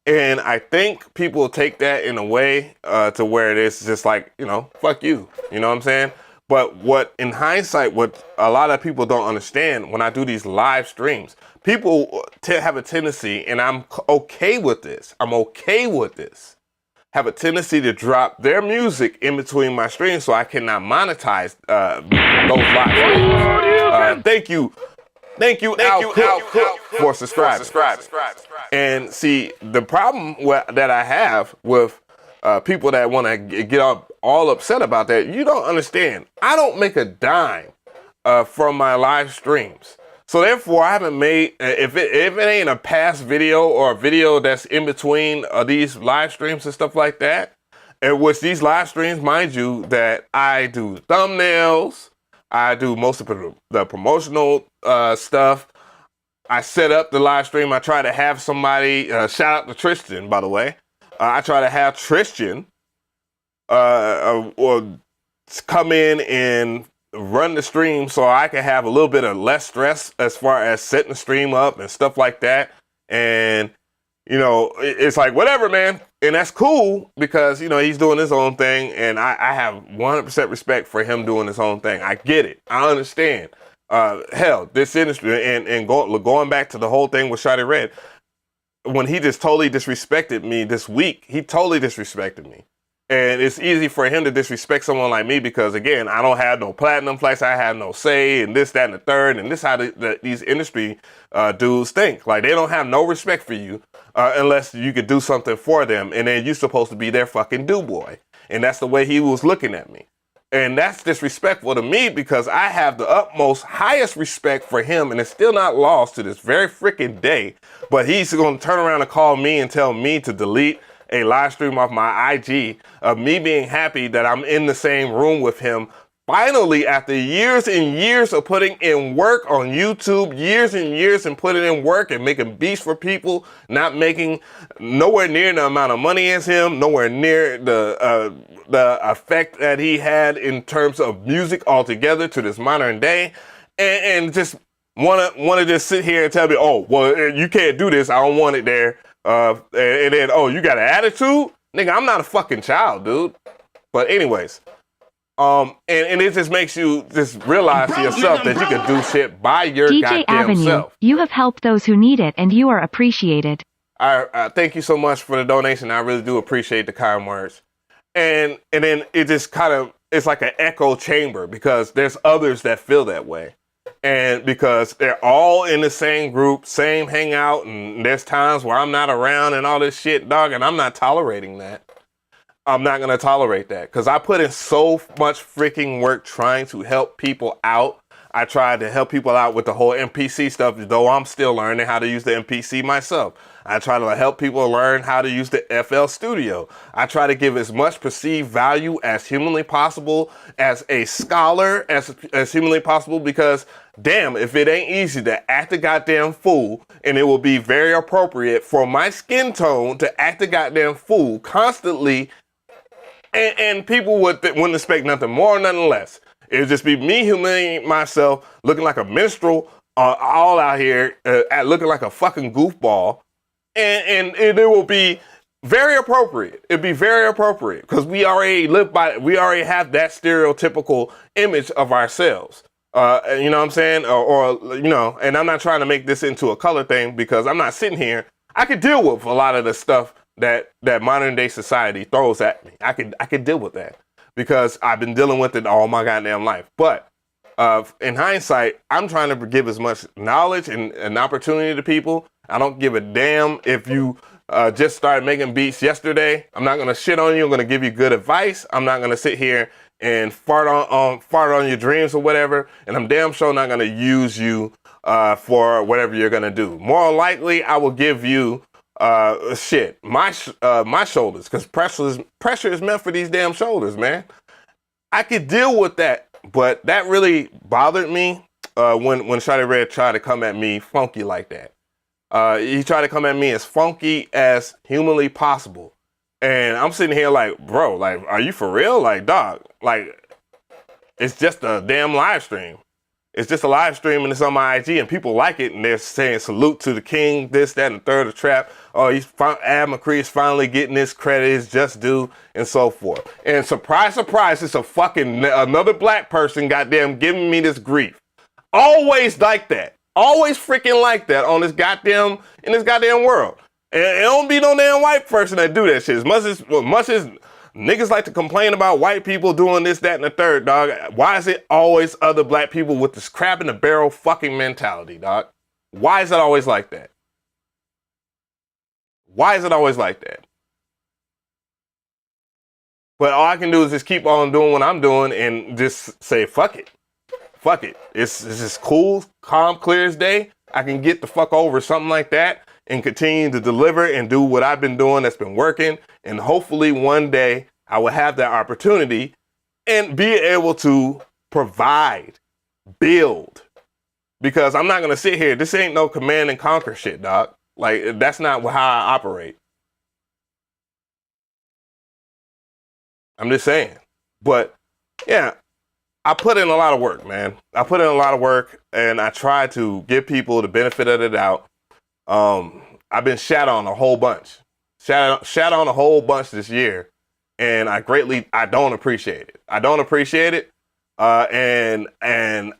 And I think people take that in a way to where it is just like, you know, fuck you. You know what I'm saying? But what, in hindsight, what a lot of people don't understand when I do these live streams, people have a tendency, and I'm okay with this. I'm okay with this. Have a tendency to drop their music in between my streams so I cannot monetize those live streams. Thank you, Al Cook, for subscribing. And see, the problem that I have with people that want to get all upset about that, you don't understand. I don't make a dime from my live streams. So therefore, I haven't made, if it ain't a past video or a video that's in between these live streams and stuff like that, in which these live streams, mind you, that I do thumbnails, I do most of the promotional stuff. I set up the live stream. I try to have somebody, shout out to Tristan, by the way. I try to have Tristan or come in and run the stream so I can have a little bit of less stress as far as setting the stream up and stuff like that. And, you know, it's like, whatever, man. And that's cool because, you know, he's doing his own thing. And I have 100% respect for him doing his own thing. I get it. I understand. Hell, this industry and going back to the whole thing with Shawty Red, when he just totally disrespected me this week. He totally disrespected me. And it's easy for him to disrespect someone like me because, again, I don't have no platinum plaques. I have no say and this, that, and the third. And this is how these industry dudes think. Like, they don't have no respect for you unless you could do something for them. And then you're supposed to be their fucking do-boy. And that's the way he was looking at me. And that's disrespectful to me because I have the utmost, highest respect for him. And it's still not lost to this very freaking day. But he's going to turn around and call me and tell me to delete a live stream off my IG of me being happy that I'm in the same room with him. Finally, after years and years of putting in work on YouTube, years and years and putting in work and making beats for people, not making nowhere near the amount of money as him, nowhere near the effect that he had in terms of music altogether to this modern day, and just wanna just sit here and tell me, oh, well, you can't do this, I don't want it there. And then, oh, you got an attitude? Nigga, I'm not a fucking child, dude. But anyways, and it just makes you just realize to yourself that you can do shit by your DJ goddamn Avenue, self. you have helped those who need it and you are appreciated. I thank you so much for the donation. I really do appreciate the kind words. And then it just kind of, it's like an echo chamber because there's others that feel that way. And because they're all in the same group, same hangout, and there's times where I'm not around and all this shit, dog, and I'm not tolerating that. I'm not going to tolerate that because I put in so much freaking work trying to help people out. I tried to help people out with the whole MPC stuff, though I'm still learning how to use the MPC myself. I try to help people learn how to use the FL Studio. I try to give as much perceived value as humanly possible, as a scholar, as humanly possible, because damn, if it ain't easy to act a goddamn fool, and it will be very appropriate for my skin tone to act a goddamn fool constantly, and people wouldn't expect nothing more, nothing less. It would just be me humiliating myself, looking like a minstrel, all out here, looking like a fucking goofball. And it will be very appropriate. It'd be very appropriate because we already have that stereotypical image of ourselves. You know what I'm saying? Or, you know, and I'm not trying to make this into a color thing because I'm not sitting here. I could deal with a lot of the stuff that modern day society throws at me. I could deal with that because I've been dealing with it all my goddamn life. But in hindsight, I'm trying to give as much knowledge and an opportunity to people. I don't give a damn if you just started making beats yesterday. I'm not gonna shit on you. I'm gonna give you good advice. I'm not gonna sit here and fart on your dreams or whatever. And I'm damn sure not gonna use you for whatever you're gonna do. More likely, I will give you my shoulders, because pressure is meant for these damn shoulders, man. I could deal with that, but that really bothered me when Shawty Red tried to come at me funky like that. He tried to come at me as funky as humanly possible. And I'm sitting here like, bro, like, are you for real? Like, dog, like, it's just a damn live stream. It's just a live stream and it's on my IG and people like it and they're saying salute to the king, this, that, and the third of trap. Oh, McRee is finally getting his credit, his just due, and so forth. And surprise, surprise, it's a fucking another black person goddamn giving me this grief. Always like that. Always freaking like that in this goddamn world. And it don't be no damn white person that do that shit. As much as niggas like to complain about white people doing this, that, and the third, dog, why is it always other black people with this crab in the barrel fucking mentality, dog? Why is it always like that? Why is it always like that? But all I can do is just keep on doing what I'm doing and just say, fuck it. Fuck it. It's just cool, calm, clear as day. I can get the fuck over something like that and continue to deliver and do what I've been doing that's been working. And hopefully one day I will have that opportunity and be able to provide, build. Because I'm not going to sit here. This ain't no command and conquer shit, dog. Like, that's not how I operate. I'm just saying. But, yeah. I put in a lot of work, man. I put in a lot of work, and I try to give people the benefit of the doubt. I've been shat on a whole bunch. Shat on a whole bunch this year, and I don't appreciate it. I don't appreciate it, and I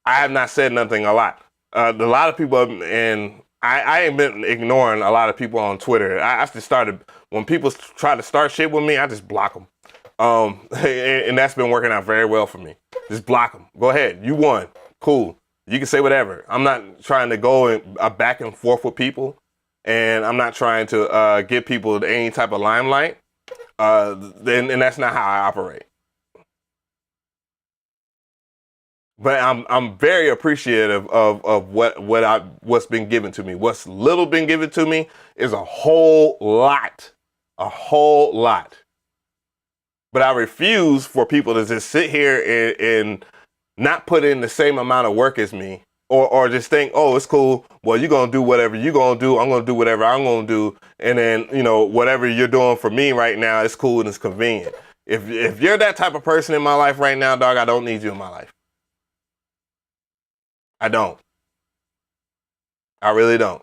have not said nothing a lot. A lot of people, and I ain't been ignoring a lot of people on Twitter. I just started, when people try to start shit with me, I just block them. And that's been working out very well for me. Just block them. Go ahead. You won. Cool. You can say whatever. I'm not trying to go back and forth with people. And I'm not trying to give people any type of limelight. And that's not how I operate. But I'm very appreciative of what's been given to me. What's little been given to me is a whole lot. A whole lot. But I refuse for people to just sit here and not put in the same amount of work as me, or just think, oh, it's cool. Well, you're going to do whatever you're going to do. I'm going to do whatever I'm going to do. And then, whatever you're doing for me right now, it's cool and it's convenient. If you're that type of person in my life right now, dog, I don't need you in my life. I don't. I really don't.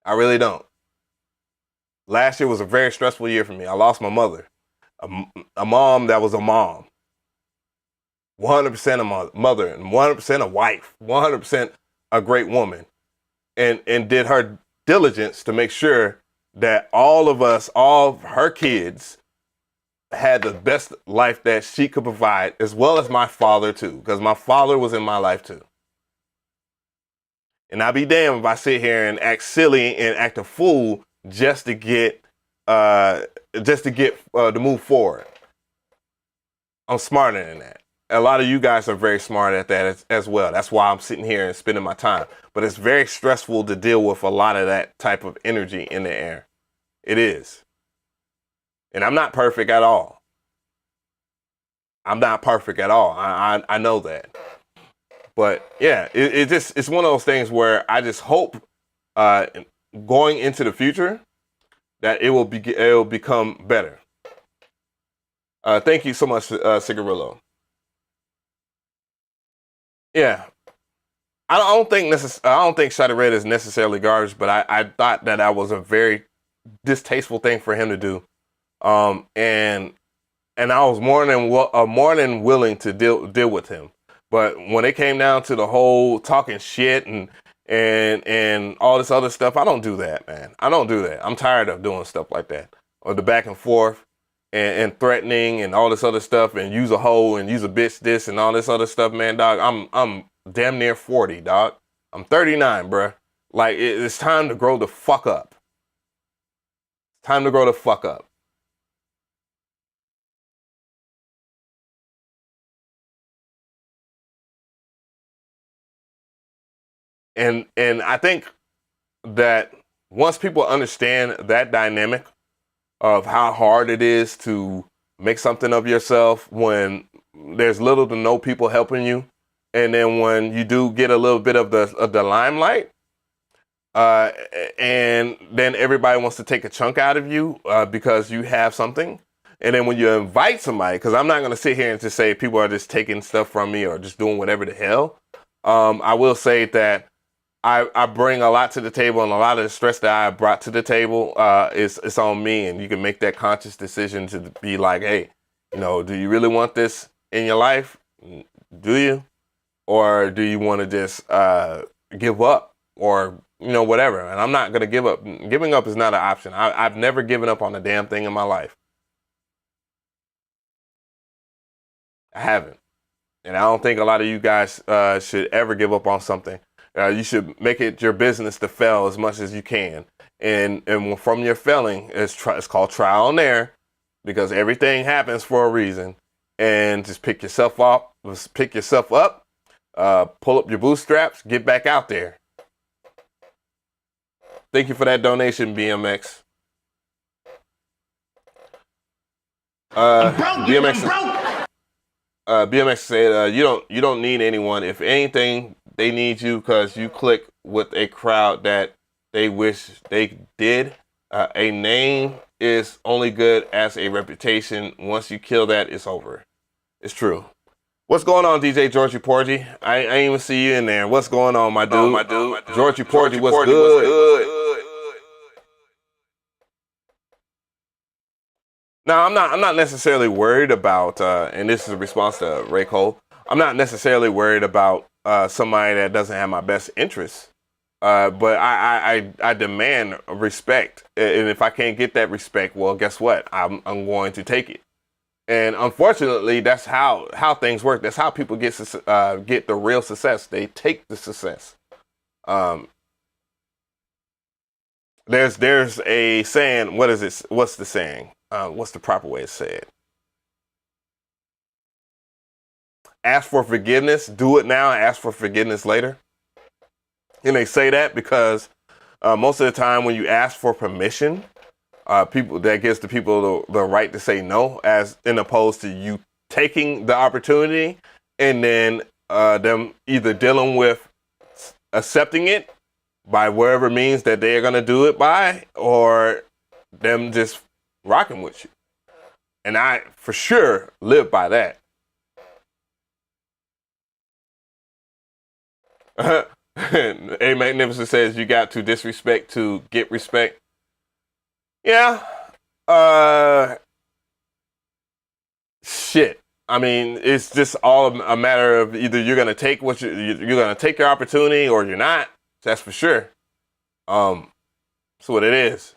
I really don't. Last year was a very stressful year for me. I lost my mother, a mom that was a mom, 100% a mother, and 100% a wife, 100% a great woman, and did her diligence to make sure that all of us, all of her kids, had the best life that she could provide, as well as my father too, because my father was in my life too. And I'd be damned if I sit here and act silly and act a fool just to get to move forward. I'm smarter than that. A lot of you guys are very smart at that as well. That's why I'm sitting here and spending my time. But it's very stressful to deal with a lot of that type of energy in the air. It is. And I'm not perfect at all. I'm not perfect at all. I know that. But yeah, it's one of those things where I just hope going into the future that it will become better. Thank you so much, Cigarillo. Yeah, I don't think Shotty Red is necessarily garbage, but I thought that was a very distasteful thing for him to do, and I was more than willing to deal with him. But when it came down to the whole talking shit and all this other stuff, I don't do that, man. I don't do that. I'm tired of doing stuff like that, or the back and forth and threatening and all this other stuff, and use a hoe and use a bitch this and all this other stuff, man, dog. I'm damn near 40, dog. I'm 39, bruh. Like, it's time to grow the fuck up. It's time to grow the fuck up. And I think that once people understand that dynamic of how hard it is to make something of yourself when there's little to no people helping you, and then when you do get a little bit of the limelight, and then everybody wants to take a chunk out of you because you have something. And then when you invite somebody, because I'm not going to sit here and just say people are just taking stuff from me or just doing whatever the hell. I will say that I bring a lot to the table, and a lot of the stress that I brought to the table is on me. And you can make that conscious decision to be like, hey, do you really want this in your life? Do you? Or do you want to just give up or, whatever? And I'm not going to give up. Giving up is not an option. I've never given up on a damn thing in my life. I haven't. And I don't think a lot of you guys should ever give up on something. You should make it your business to fail as much as you can. And from your failing, it's called trial and error, because everything happens for a reason. And just pick yourself up, pull up your bootstraps, get back out there. Thank you for that donation, BMX. BMX said, you don't need anyone. If anything, they need you because you click with a crowd that they wish they did. A name is only good as a reputation. Once you kill that, it's over. It's true. What's going on, DJ Georgie Porgy? I ain't even see you in there. What's going on, my dude? Georgie Porgy, what's good? Now, I'm not necessarily worried about, and this is a response to Ray Cole. I'm not necessarily worried about somebody that doesn't have my best interests. But I demand respect, and if I can't get that respect, well, guess what? I'm going to take it. And unfortunately, that's how things work. That's how people get the real success. They take the success. There's a saying. What is it? What's the saying? What's the proper way to say it? Ask for forgiveness. Do it now. Ask for forgiveness later. And they say that because most of the time when you ask for permission, people that gives the people the right to say no, as in opposed to you taking the opportunity and then them either dealing with accepting it by whatever means that they are going to do it by, or them just rocking with you. And I for sure live by that. A Magnificent says you got to disrespect to get respect. Yeah. Shit. I mean, it's just all a matter of either you're gonna take you're gonna take your opportunity or you're not. That's for sure. That's what it is.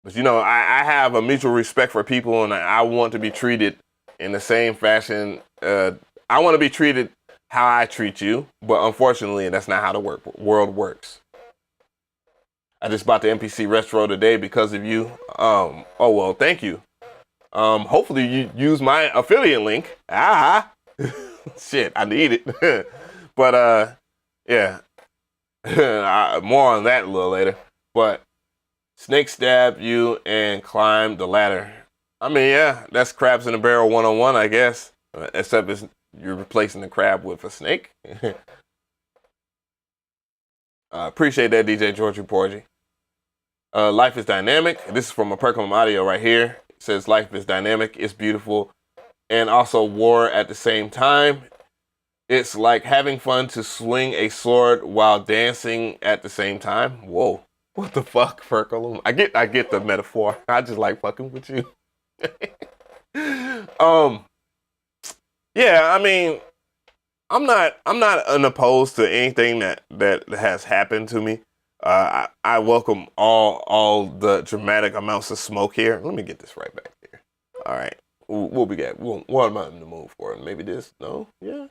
But you know, I have a mutual respect for people, and I want to be treated in the same fashion. I want to be treated how I treat you, but unfortunately, that's not how the world works. I just bought the MPC Retro today because of you. Oh, well, thank you. Hopefully you use my affiliate link. Shit, I need it. But, yeah. More on that a little later. But snake stab you and climb the ladder. I mean, yeah, that's crabs in a barrel 101, I guess. Except you're replacing the crab with a snake. Appreciate that, DJ Georgie Porgy. Life is dynamic. This is from a Percolum Audio right here. It says life is dynamic, it's beautiful, and also war at the same time. It's like having fun to swing a sword while dancing at the same time. Whoa, what the fuck, Percolum? I get the metaphor. I just like fucking with you. Yeah, I mean, I'm not unopposed to anything that has happened to me. I welcome all the dramatic amounts of smoke here. Let me get this right back here. All right, what we got? What am I in the mood for? Maybe this? No? Yeah.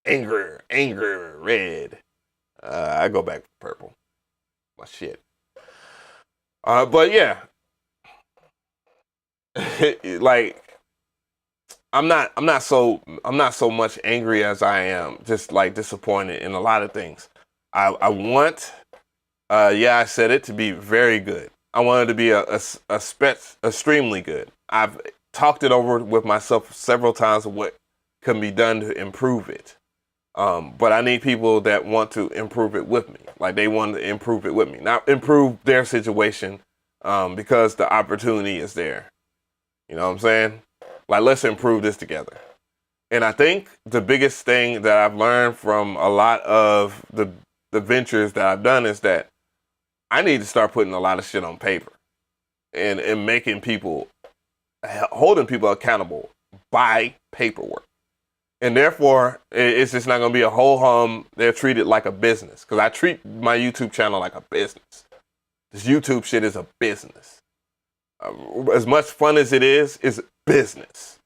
Anger, red. I go back to purple. My shit. But yeah. Like, I'm not so much angry as I am just like disappointed in a lot of things. I want I said it, to be very good. I want it to be extremely good. I've talked it over with myself several times of what can be done to improve it. But I need people that want to improve it with me. Like, they want to improve it with me, not improve their situation, because the opportunity is there. You know what I'm saying? Like, let's improve this together. And I think the biggest thing that I've learned from a lot of the ventures that I've done is that I need to start putting a lot of shit on paper and making people, holding people accountable by paperwork. And therefore, it's just not going to be a ho-hum. They're treated like a business, because I treat my YouTube channel like a business. This YouTube shit is a business. As much fun as it is, it's business.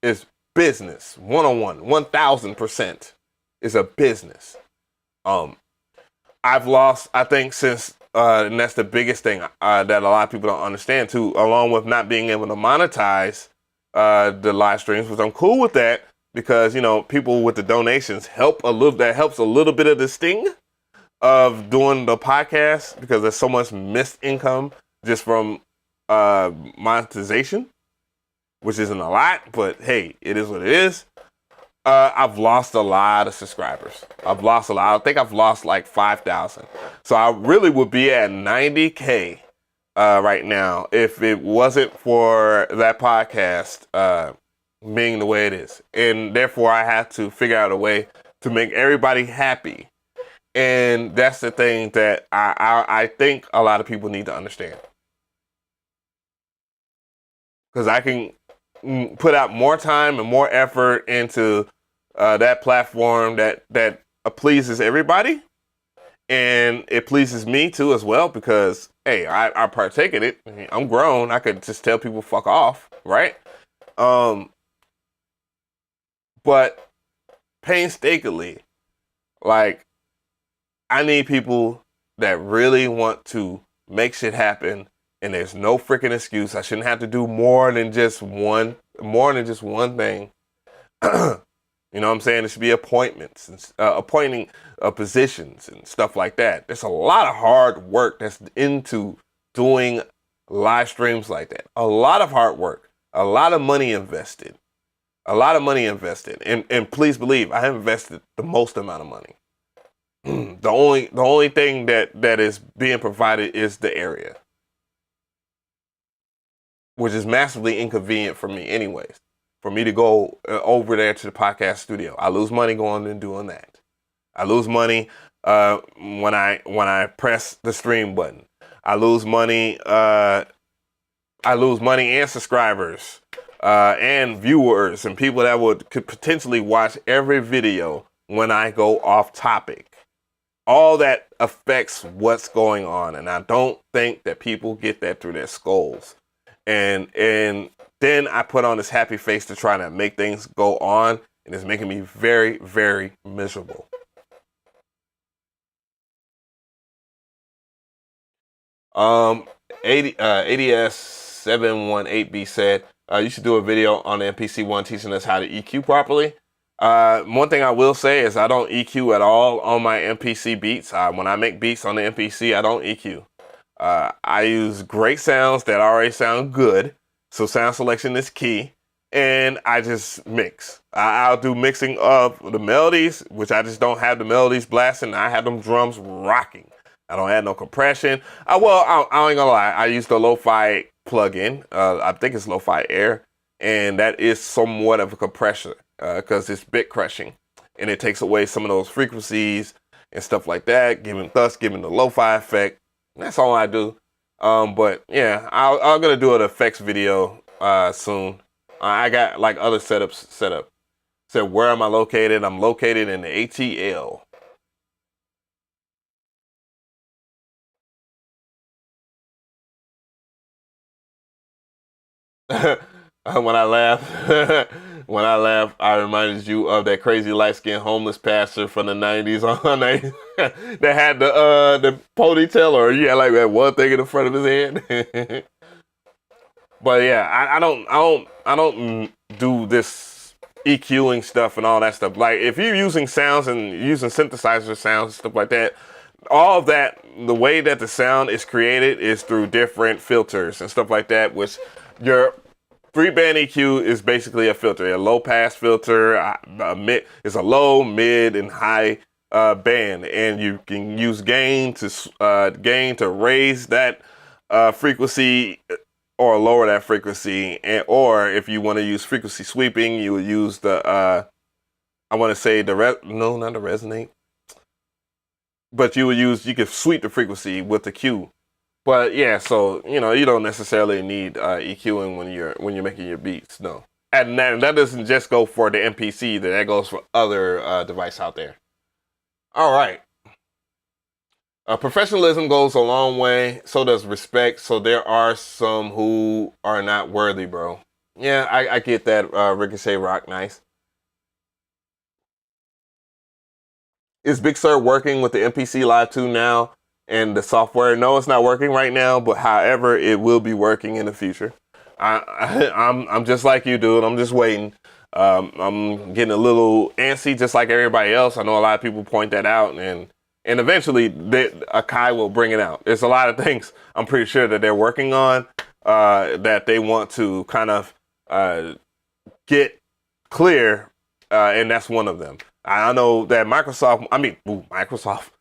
It's business. 101, 1000% is a business. I've lost, I think, since, and that's the biggest thing that a lot of people don't understand too, along with not being able to monetize the live streams, which I'm cool with that, because, you know, people with the donations help a little. That helps a little bit of the sting of doing the podcast, because there's so much missed income just from monetization, which isn't a lot, but hey, it is what it is. I've lost a lot of subscribers. I've lost a lot. I think I've lost like 5,000. So I really would be at 90K right now if it wasn't for that podcast being the way it is. And therefore, I have to figure out a way to make everybody happy. And that's the thing that I think a lot of people need to understand. because I can put out more time and more effort into that platform that pleases everybody, and it pleases me too as well, because hey, I partake in it. I'm grown. I could just tell people fuck off, right? But painstakingly, like, I need people that really want to make shit happen, and there's no freaking excuse. I shouldn't have to do more than just one thing. You know what I'm saying? It should be appointments and appointing positions and stuff like that. There's a lot of hard work that's into doing live streams like that. A lot of hard work, a lot of money invested. And please believe, I have invested the most amount of money. The only thing that is being provided is the area, which is massively inconvenient for me anyways. For me to go over there to the podcast studio, I lose money going and doing that. I lose money when I press the stream button. I lose money and subscribers and viewers and people that could potentially watch every video when I go off topic. All that affects what's going on, and I don't think that people get that through their skulls. And then I put on this happy face to try to make things go on, and it's making me very, very miserable. ADS718B said, you should do a video on the MPC One teaching us how to EQ properly. One thing I will say is I don't EQ at all on my MPC beats. When I make beats on the MPC, I don't EQ. I use great sounds that already sound good. So sound selection is key. And I just mix. I'll do mixing of the melodies, which I just don't have the melodies blasting. I have them drums rocking. I don't add no compression. I ain't gonna lie. I use the lo-fi plugin. I think it's lo-fi air. And that is somewhat of a compressor. Because it's bit crushing, and it takes away some of those frequencies and stuff like that, giving the lo-fi effect. That's all I do. But yeah, I'm gonna do an effects video soon. I got like other setups set up. So where am I located? I'm located in the ATL. When I laugh. When I laugh, I reminded you of that crazy light-skinned homeless pastor from the 90s that had the ponytail, or he had like that one thing in the front of his head. But yeah, I don't do this EQing stuff and all that stuff. Like if you're using sounds and using synthesizer sounds and stuff like that, all of that, the way that the sound is created is through different filters and stuff like that, which your 3-band EQ is basically a filter, a low-pass filter. It's a low, mid, and high band, and you can use gain to raise that frequency or lower that frequency, or if you want to use frequency sweeping, you would use the not the resonate, but you could sweep the frequency with the Q. But yeah, so you don't necessarily need EQing when you're making your beats, no. And that doesn't just go for the MPC, that goes for other device out there. All right. Professionalism goes a long way. So does respect. So there are some who are not worthy, bro. Yeah, I get that. Ricochet Rock, nice. Is Big Sur working with the MPC Live 2 now? And the software, no, it's not working right now, but however, it will be working in the future. I'm just like you, dude. I'm just waiting. I'm getting a little antsy, just like everybody else. I know a lot of people point that out, and eventually, AKAI will bring it out. There's a lot of things I'm pretty sure that they're working on that they want to kind of get clear, and that's one of them. I know that Microsoft.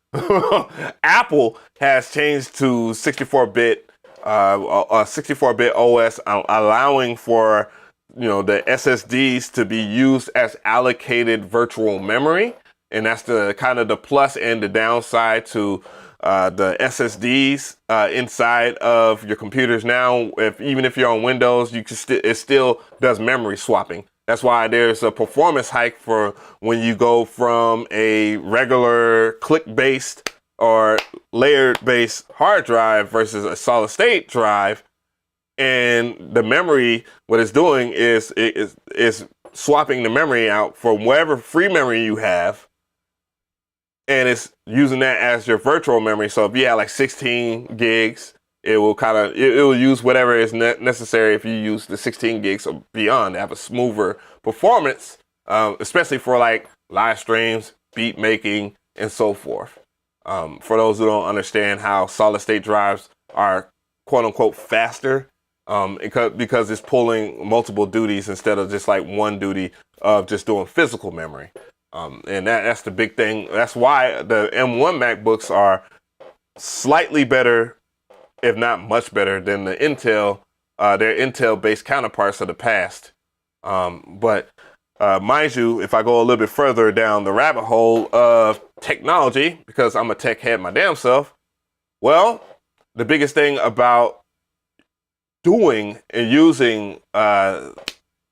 Apple has changed to 64-bit, a 64-bit OS, allowing for the SSDs to be used as allocated virtual memory, and that's the kind of the plus and the downside to the SSDs inside of your computers now. Even if you're on Windows, you can it still does memory swapping. That's why there's a performance hike for when you go from a regular click-based or layered-based hard drive versus a solid-state drive. And the memory, what it's doing is swapping the memory out from whatever free memory you have, and it's using that as your virtual memory. So if you have like 16 gigs, it will it will use whatever is necessary if you use the 16 gigs or beyond to have a smoother performance, especially for like live streams, beat making, and so forth. For those who don't understand how solid state drives are quote unquote faster, because it's pulling multiple duties instead of just like one duty of just doing physical memory. And that's the big thing. That's why the M1 MacBooks are slightly better, if not much better, than the Intel, their Intel-based counterparts of the past. But mind you, if I go a little bit further down the rabbit hole of technology, because I'm a tech head my damn self, well, the biggest thing about doing and using the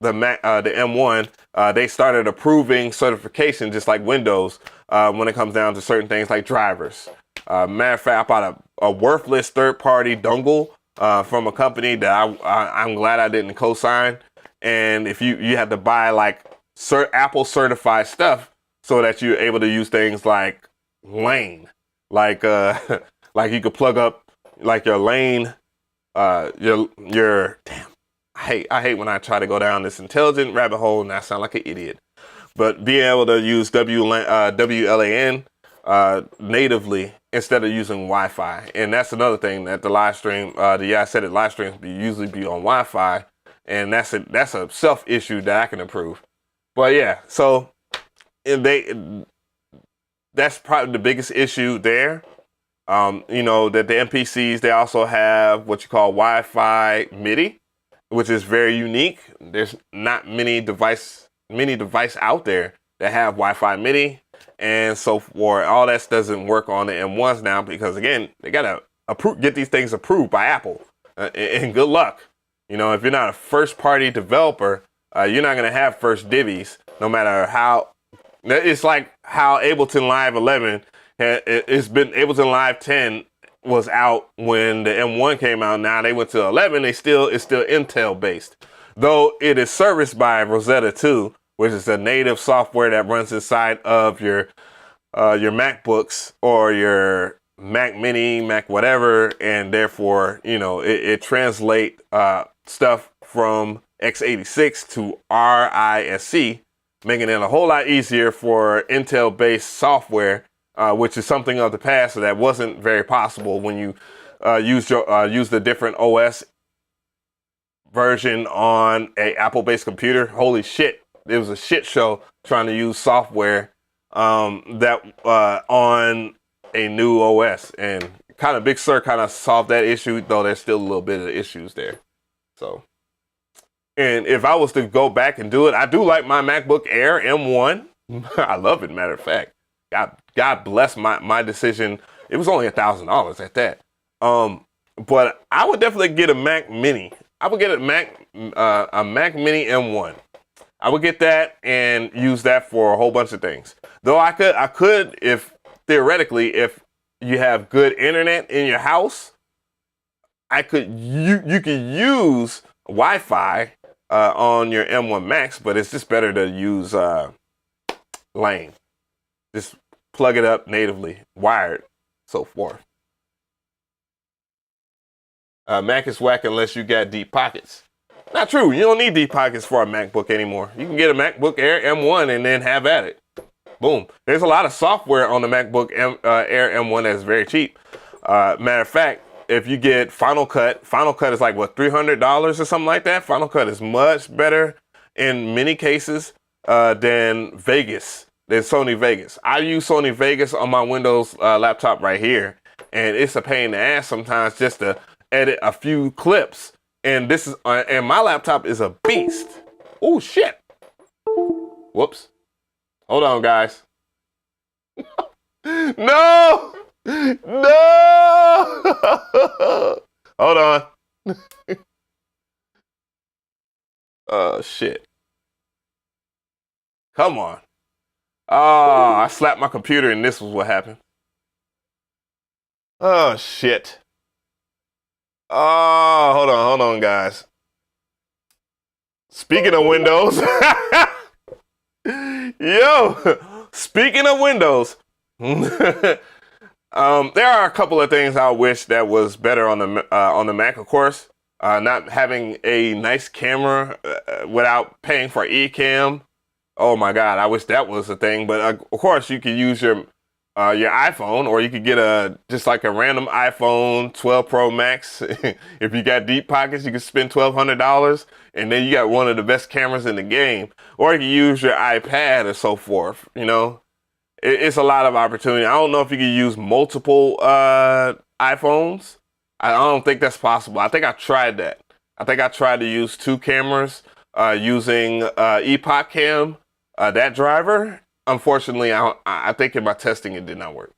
M1, they started approving certification just like Windows when it comes down to certain things like drivers. Matter of fact, I bought a worthless third-party dongle from a company that I'm glad I didn't co-sign. And if you had to buy like Apple certified stuff so that you're able to use things like Lane, like like you could plug up like your Lane, your damn. I hate when I try to go down this intelligent rabbit hole and I sound like an idiot. But being able to use WLAN natively instead of using Wi-Fi, and that's another thing that the live stream, I said it, live streams usually be on Wi-Fi, and that's a self issue that I can improve. But yeah, so that's probably the biggest issue there. You know that the MPCs, they also have what you call Wi-Fi MIDI, which is very unique. There's not many device out there that have Wi-Fi MIDI, and so forth. All that doesn't work on the M1s now because again, they gotta get these things approved by Apple. And good luck. You know, if you're not a first-party developer, you're not gonna have first divvies. No matter how, it's like how Ableton Live 11. It's been Ableton Live 10 was out when the M1 came out. Now they went to 11. It's still Intel based, though it is serviced by Rosetta 2, which is a native software that runs inside of your MacBooks or your Mac Mini, Mac whatever, and therefore it translate stuff from x86 to RISC, making it a whole lot easier for Intel based software. Which is something of the past, so that wasn't very possible when you use the different OS version on a Apple-based computer. Holy shit, it was a shit show trying to use software that on a new OS, and kind of Big Sur kind of solved that issue, though there's still a little bit of issues there. So, and if I was to go back and do it, I do like my MacBook Air M1. I love it, matter of fact. God bless my decision. It was only $1,000 at that. But I would definitely get a Mac Mini. I would get a Mac Mini M1. I would get that and use that for a whole bunch of things. Though I could, if theoretically, if you have good internet in your house, you could use Wi-Fi on your M1 Max, but it's just better to use Lane. Just plug it up natively, wired, so forth. Mac is whack unless you got deep pockets. Not true. You don't need deep pockets for a MacBook anymore. You can get a MacBook Air M1 and then have at it. Boom. There's a lot of software on the MacBook Air M1 that's very cheap. Matter of fact, if you get Final Cut is like what, $300 or something like that. Final Cut is much better in many cases than Vegas. Than Sony Vegas. I use Sony Vegas on my Windows laptop right here, and it's a pain in the ass sometimes just to edit a few clips. And this is and my laptop is a beast. Oh shit! Whoops. Hold on, guys. No! No! Hold on. Oh, shit. Come on. Oh, I slapped my computer and this was what happened. Oh, shit. Oh, hold on, guys. Speaking of Windows. Yo, speaking of Windows. There are a couple of things I wish that was better on the Mac, of course. Not having a nice camera without paying for eCam. Oh my God, I wish that was a thing. But of course, you could use your iPhone, or you could get just like a random iPhone 12 Pro Max. If you got deep pockets, you could spend $1,200, and then you got one of the best cameras in the game. Or you can use your iPad or so forth. You know, it's a lot of opportunity. I don't know if you can use multiple iPhones. I don't think that's possible. I think I tried that. I think I tried to use two cameras using Epoch Cam, that driver. Unfortunately, I think in my testing it did not work.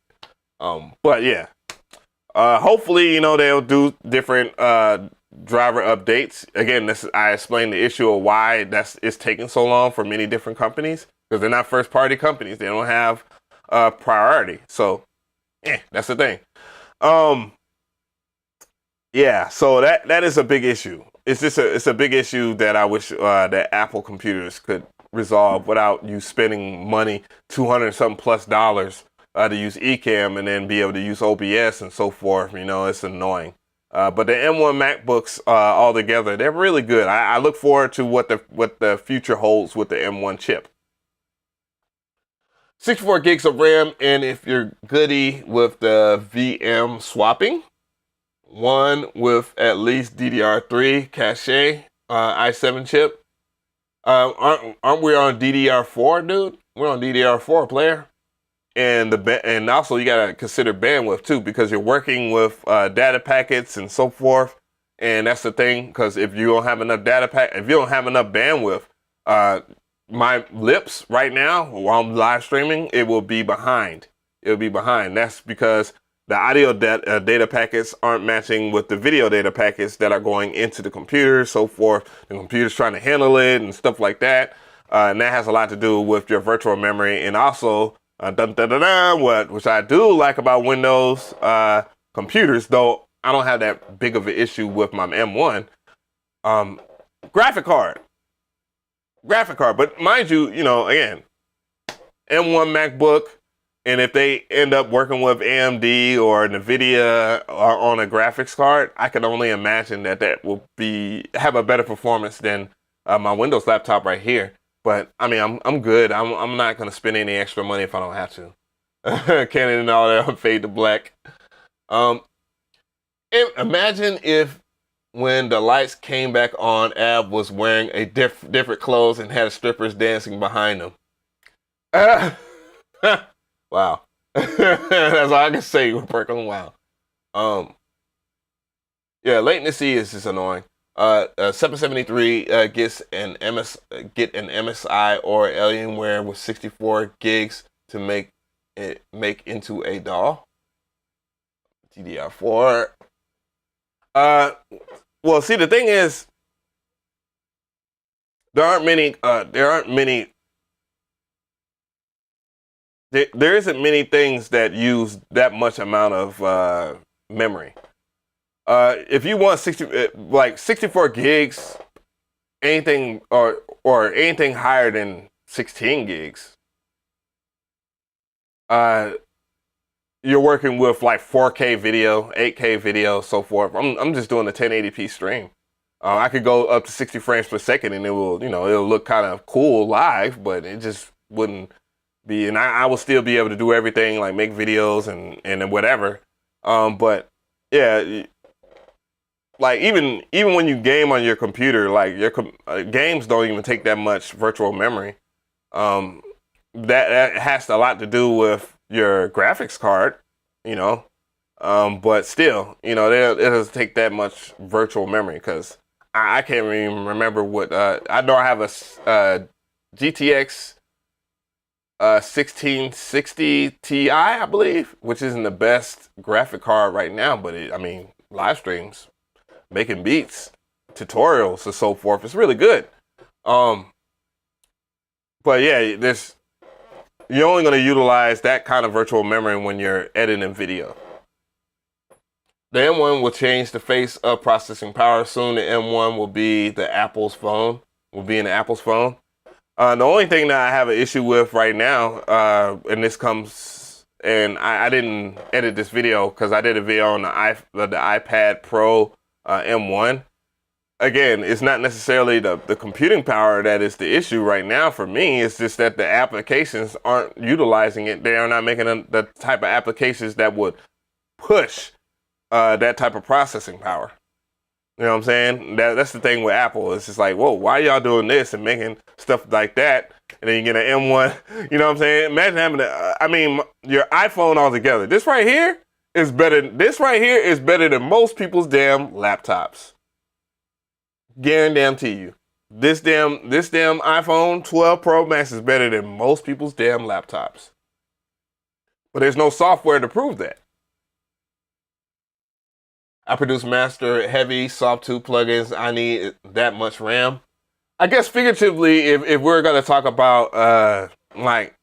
But yeah, hopefully, you know, they'll do different driver updates. Again, I explained the issue of why it's taking so long for many different companies, because they're not first party companies. They don't have priority. So, that's the thing. Yeah, so that is a big issue. It's a big issue that I wish that Apple computers could resolve without you spending money, $200 something plus to use eCam and then be able to use OBS and so forth. You know, it's annoying. But the M1 MacBooks altogether, they're really good. I look forward to what the future holds with the M1 chip. 64 gigs of RAM, and if you're goody with the VM swapping, one with at least DDR3 cache i7 chip. Aren't we on DDR4, dude? We're on DDR4, player. And also you gotta consider bandwidth too, because you're working with data packets and so forth. And that's the thing, because if you don't have enough if you don't have enough bandwidth, my lips right now while I'm live streaming, it will be behind. It'll be behind. That's because the audio data packets aren't matching with the video data packets that are going into the computer, so forth. The computer's trying to handle it and stuff like that. And that has a lot to do with your virtual memory. And also, which I do like about Windows computers, though I don't have that big of an issue with my M1. Graphic card. But mind you, you know, again, M1 MacBook, and if they end up working with AMD or NVIDIA on a graphics card, I can only imagine that will have a better performance than my Windows laptop right here. But I mean, I'm good. I'm not gonna spend any extra money if I don't have to. Canon and all that fade to black. Imagine if when the lights came back on, Ab was wearing a different clothes and had strippers dancing behind him. Wow. That's all I can say with Perkins. Wow. Yeah, latency is just annoying. 773 get an MSI or Alienware with 64 gigs to make into a DAW. DDR4. Well, see, the thing is, there isn't many things that use that much amount of memory. If you want 64 gigs, anything or anything higher than 16 gigs, you're working with like 4K video, 8K video, so forth. I'm just doing a 1080p stream. I could go up to 60 frames per second, and it'll look kind of cool live, but it just wouldn't be. And I will still be able to do everything, like make videos and whatever. But yeah, like even when you game on your computer, like your games don't even take that much virtual memory. That has a lot to do with your graphics card, you know. But still, you know, it doesn't take that much virtual memory, because I can't even remember what I know. I have a GTX 1660 Ti, I believe, which isn't the best graphic card right now, but I mean, live streams, making beats, tutorials, and so forth. It's really good. But yeah, you're only going to utilize that kind of virtual memory when you're editing video. The M1 will change the face of processing power. Soon the M1 will be the Apple's phone, will be in the Apple's phone. The only thing that I have an issue with right now, and this comes, and I didn't edit this video because I did a video on the iPad Pro M1. Again, it's not necessarily the computing power that is the issue right now for me. It's just that the applications aren't utilizing it. They are not making the type of applications that would push that type of processing power. You know what I'm saying? That's the thing with Apple. It's just like, whoa, why y'all doing this and making stuff like that? And then you get an M1. You know what I'm saying? Imagine having your iPhone altogether. This right here is better. This right here is better than most people's damn laptops. Guarantee you. This damn iPhone 12 Pro Max is better than most people's damn laptops. But there's no software to prove that. I produce master heavy soft 2 plugins. I need that much RAM. I guess figuratively, if we're gonna talk about like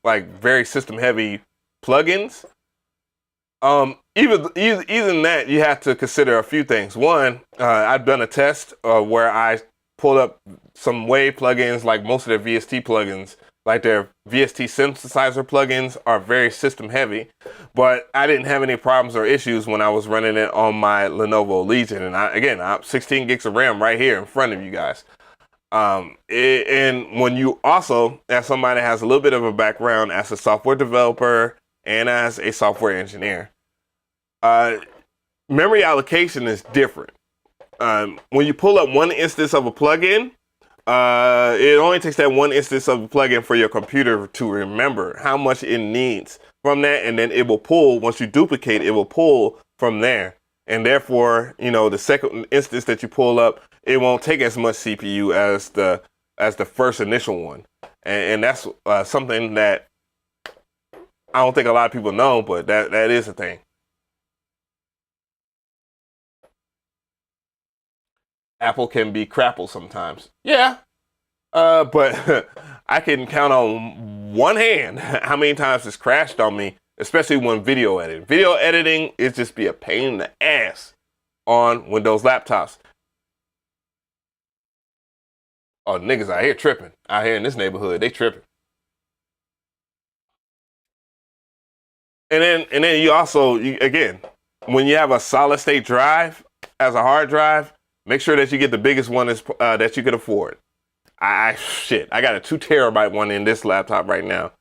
very system heavy plugins, even that you have to consider a few things. One, I've done a test where I pulled up some Wave plugins, like most of their VST plugins. Like their VST synthesizer plugins are very system heavy, but I didn't have any problems or issues when I was running it on my Lenovo Legion. And I have 16 gigs of RAM right here in front of you guys. And when you also, as somebody that has a little bit of a background as a software developer and as a software engineer, memory allocation is different. When you pull up one instance of a plugin, it only takes that one instance of a plugin for your computer to remember how much it needs from that, and then it will pull, once you duplicate, it will pull from there. And therefore, the second instance that you pull up, it won't take as much CPU as the first initial one. And that's something that I don't think a lot of people know, but that is a thing. Apple can be crapple sometimes. Yeah. But I can count on one hand how many times it's crashed on me, especially when video editing. Video editing is just be a pain in the ass on Windows laptops. Oh, niggas out here tripping. Out here in this neighborhood, they tripping. And then you also, again, when you have a solid state drive as a hard drive, make sure that you get the biggest one that you could afford. I got a 2 terabyte one in this laptop right now.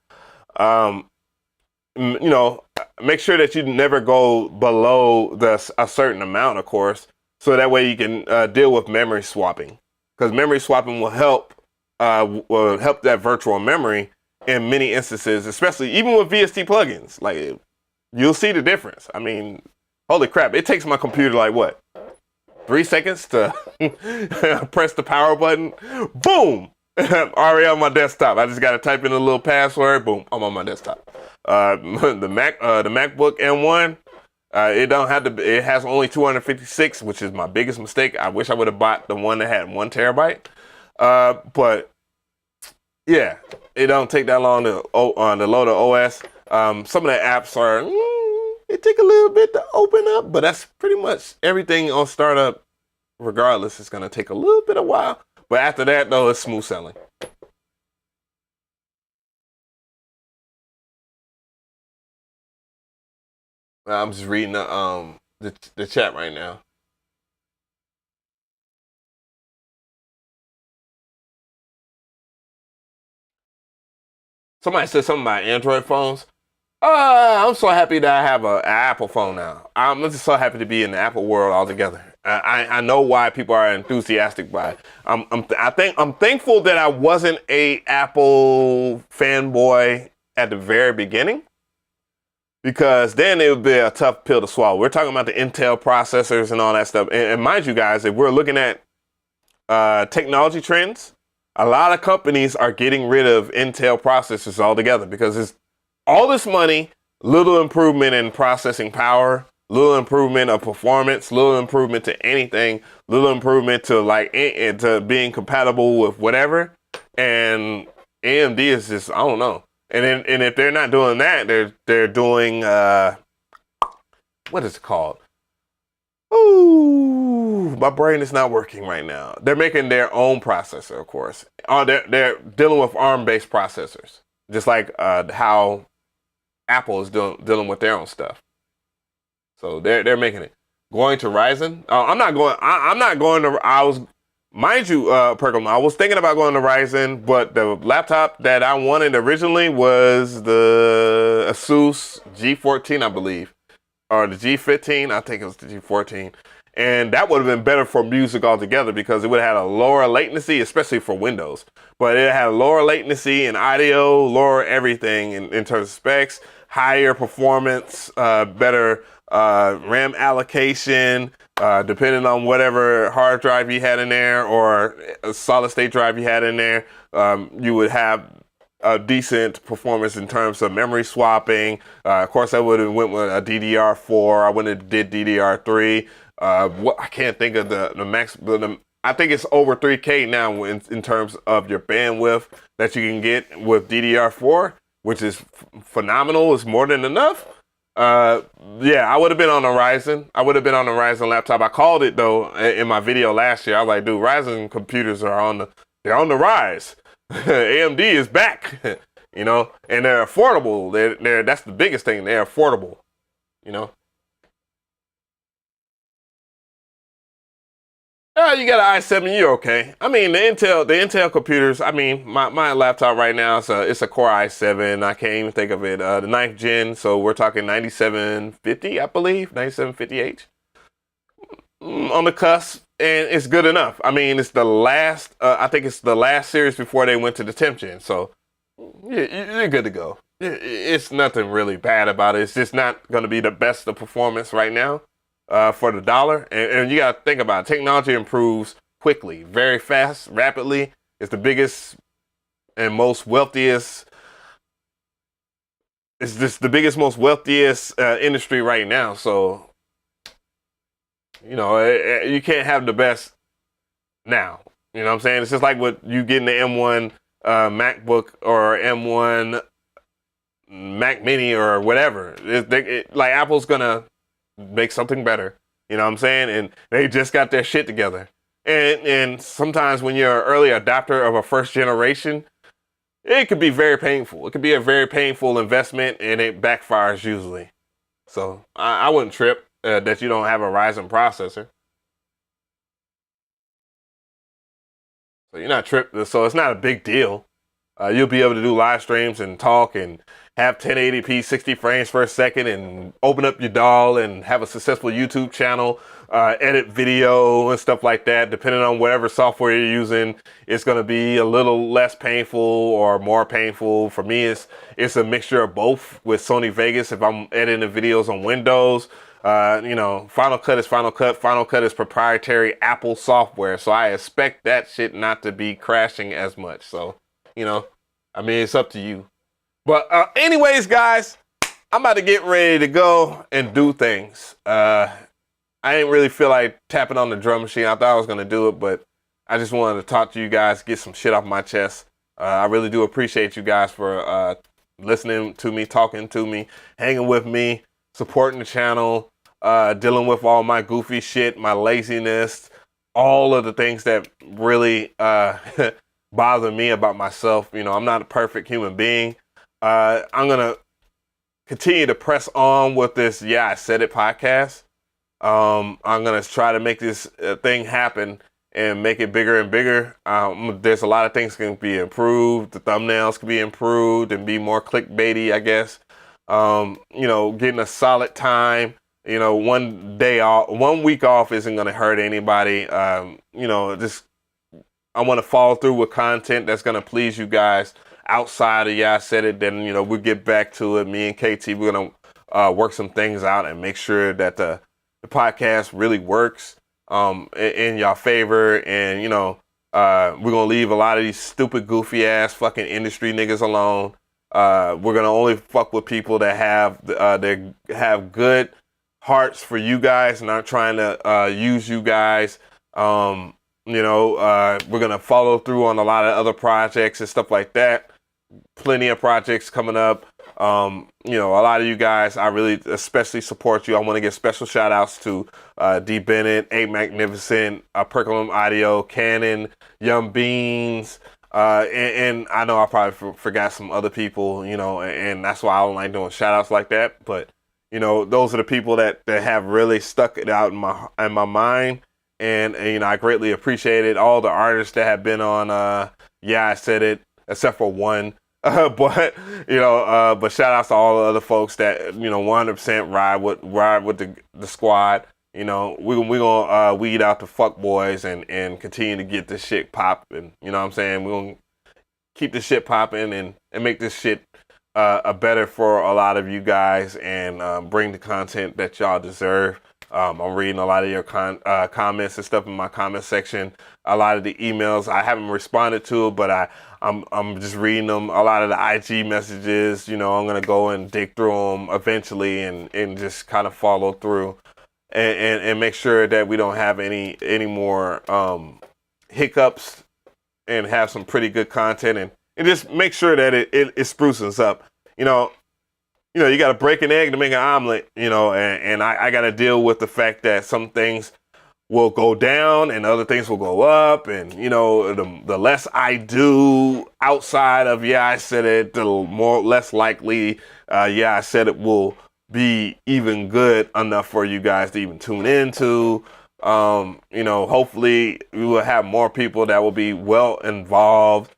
Make sure that you never go below a certain amount, of course, so that way you can deal with memory swapping. Because memory swapping will help that virtual memory in many instances, especially even with VST plugins. Like, you'll see the difference. I mean, holy crap! It takes my computer like what? 3 seconds to press the power button. Boom! Already on my desktop. I just got to type in a little password. Boom! I'm on my desktop. The MacBook M1. It has only 256, which is my biggest mistake. I wish I would have bought the one that had 1 terabyte. But yeah, it don't take that long to load the OS. Some of the apps are. It take a little bit to open up, but that's pretty much everything on startup. Regardless, it's gonna take a little bit of while, but after that, though, it's smooth sailing. I'm just reading the chat right now. Somebody said something about Android phones. I'm so happy that I have an Apple phone now. I'm just so happy to be in the Apple world altogether. I know why people are enthusiastic by it. I'm thankful that I wasn't a Apple fanboy at the very beginning, because then it would be a tough pill to swallow. We're talking about the Intel processors and all that stuff. And mind you guys, if we're looking at technology trends, A lot of companies are getting rid of Intel processors altogether because it's all this money, little improvement in processing power, little improvement of performance, little improvement to anything, little improvement to to being compatible with whatever. And AMD is just, I don't know. And if they're not doing that, they're doing what is it called? Ooh, my brain is not working right now. They're making their own processor, of course. They're dealing with ARM-based processors, just like how Apple is dealing with their own stuff. So they're making it. Going to Ryzen? I'm not going. I'm not going to. Mind you, Perkam, I was thinking about going to Ryzen, but the laptop that I wanted originally was the Asus G14, I believe, or the G15. I think it was the G14, and that would have been better for music altogether because it would have had a lower latency, especially for Windows. But it had lower latency and audio, lower everything in terms of specs, higher performance, better RAM allocation. Depending on whatever hard drive you had in there or a solid state drive you had in there, you would have a decent performance in terms of memory swapping. Of course, I would have went with a DDR4. I wouldn't have did DDR3. I can't think of the max, but I think it's over 3K now in terms of your bandwidth that you can get with DDR4, which is phenomenal. It's more than enough. Yeah, I would have been on a Ryzen. I would have been on a Ryzen laptop. I called it though in my video last year. I was like, dude, Ryzen computers are on the rise. AMD is back, you know, and they're affordable. That's the biggest thing. They're affordable, you know. You got an i7, you're okay. I mean, the Intel computers, I mean, my laptop right now, it's a Core i7. I can't even think of it. The 9th gen, so we're talking 9750, I believe, 9750H. On the cusp, and it's good enough. I mean, it's the last, I think it's the last series before they went to the 10th gen, so you're good to go. It's nothing really bad about it. It's just not going to be the best of performance right now. For the dollar, and you got to think about it. Technology improves quickly, very fast, rapidly. It's the biggest and most wealthiest. It's just the biggest, most wealthiest industry right now. So, you know, you can't have the best now. You know what I'm saying? It's just like what you get in the M1 MacBook or M1 Mac Mini or whatever. Like Apple's gonna make something better, you know what I'm saying? And they just got their shit together. And sometimes when you're an early adopter of a first generation, it could be very painful. It could be a very painful investment, and it backfires usually. So I wouldn't trip that you don't have a Ryzen processor. So you're not tripped. So it's not a big deal. You'll be able to do live streams and talk and have 1080p 60 frames per second and open up your DAW and have a successful YouTube channel, edit video and stuff like that. Depending on whatever software you're using, it's going to be a little less painful or more painful. For me, it's a mixture of both with Sony Vegas. If I'm editing videos on Windows, you know, Final Cut is Final Cut. Final Cut is proprietary Apple software. So I expect that shit not to be crashing as much. So, you know, I mean, it's up to you. But anyways, guys, I'm about to get ready to go and do things. I didn't really feel like tapping on the drum machine. I thought I was going to do it, but I just wanted to talk to you guys, get some shit off my chest. I really do appreciate you guys for listening to me, talking to me, hanging with me, supporting the channel, dealing with all my goofy shit, my laziness, all of the things that really bother me about myself. You know, I'm not a perfect human being. I'm going to continue to press on with this Yeah, I Said It podcast. I'm going to try to make this thing happen and make it bigger and bigger. There's a lot of things can be improved. The thumbnails can be improved and be more clickbaity, I guess. You know, getting a solid time. You know, 1 day off, 1 week off isn't going to hurt anybody. You know, just I want to follow through with content that's going to please you guys. Outside of Yeah, I Said It, then, you know, we'll get back to it. Me and KT, we're going to work some things out and make sure that the podcast really works in y'all favor. And, you know, We're gonna leave a lot of these stupid, goofy ass fucking industry niggas alone. We're gonna only fuck with people that have good hearts for you guys, not trying to use you guys. We're gonna follow through on a lot of other projects and stuff like that. Plenty of projects coming up. A lot of you guys, I really especially support you. I want to give special shout outs to D Bennett, A Magnificent, Percolum Audio, Cannon, Young Beans, and I know I probably forgot some other people, and that's why I don't like doing shout outs like that. But those are the people that have really stuck it out in my mind, and I greatly appreciate it. All the artists that have been on Yeah, I Said It, except for one. But shout outs to all the other folks that 100% ride with the squad. We gonna weed out the fuck boys and continue to get this shit popping. You know what I'm saying? We're gonna keep this shit popping and make this shit better for a lot of you guys and bring the content that y'all deserve. I'm reading a lot of your comments and stuff in my comment section. A lot of the emails I haven't responded to, but I'm just reading them. A lot of the IG messages, I'm gonna go and dig through them eventually and just kind of follow through and make sure that we don't have any more hiccups and have some pretty good content and just make sure that it spruces up. You got to break an egg to make an omelet, and I got to deal with the fact that some things will go down and other things will go up. And, the less I do outside of Yeah, I Said It, the less likely Yeah, I Said It will be even good enough for you guys to even tune into. Hopefully we will have more people that will be well involved,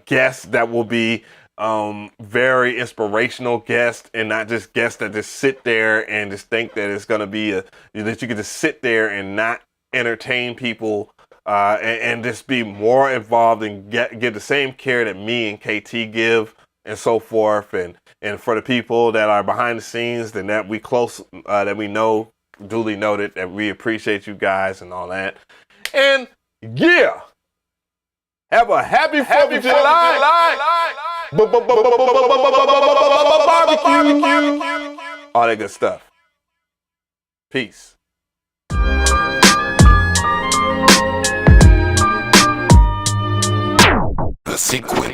guests that will be very inspirational guests and not just guests that just sit there and just think that it's going to be that you can just sit there and not entertain people and just be more involved and get the same care that me and KT give and so forth. And for the people that are behind the scenes and that we know, duly noted, that we appreciate you guys and all that. And yeah, have a happy 4th of July. Barbecue. All that good stuff. Peace. The sequence.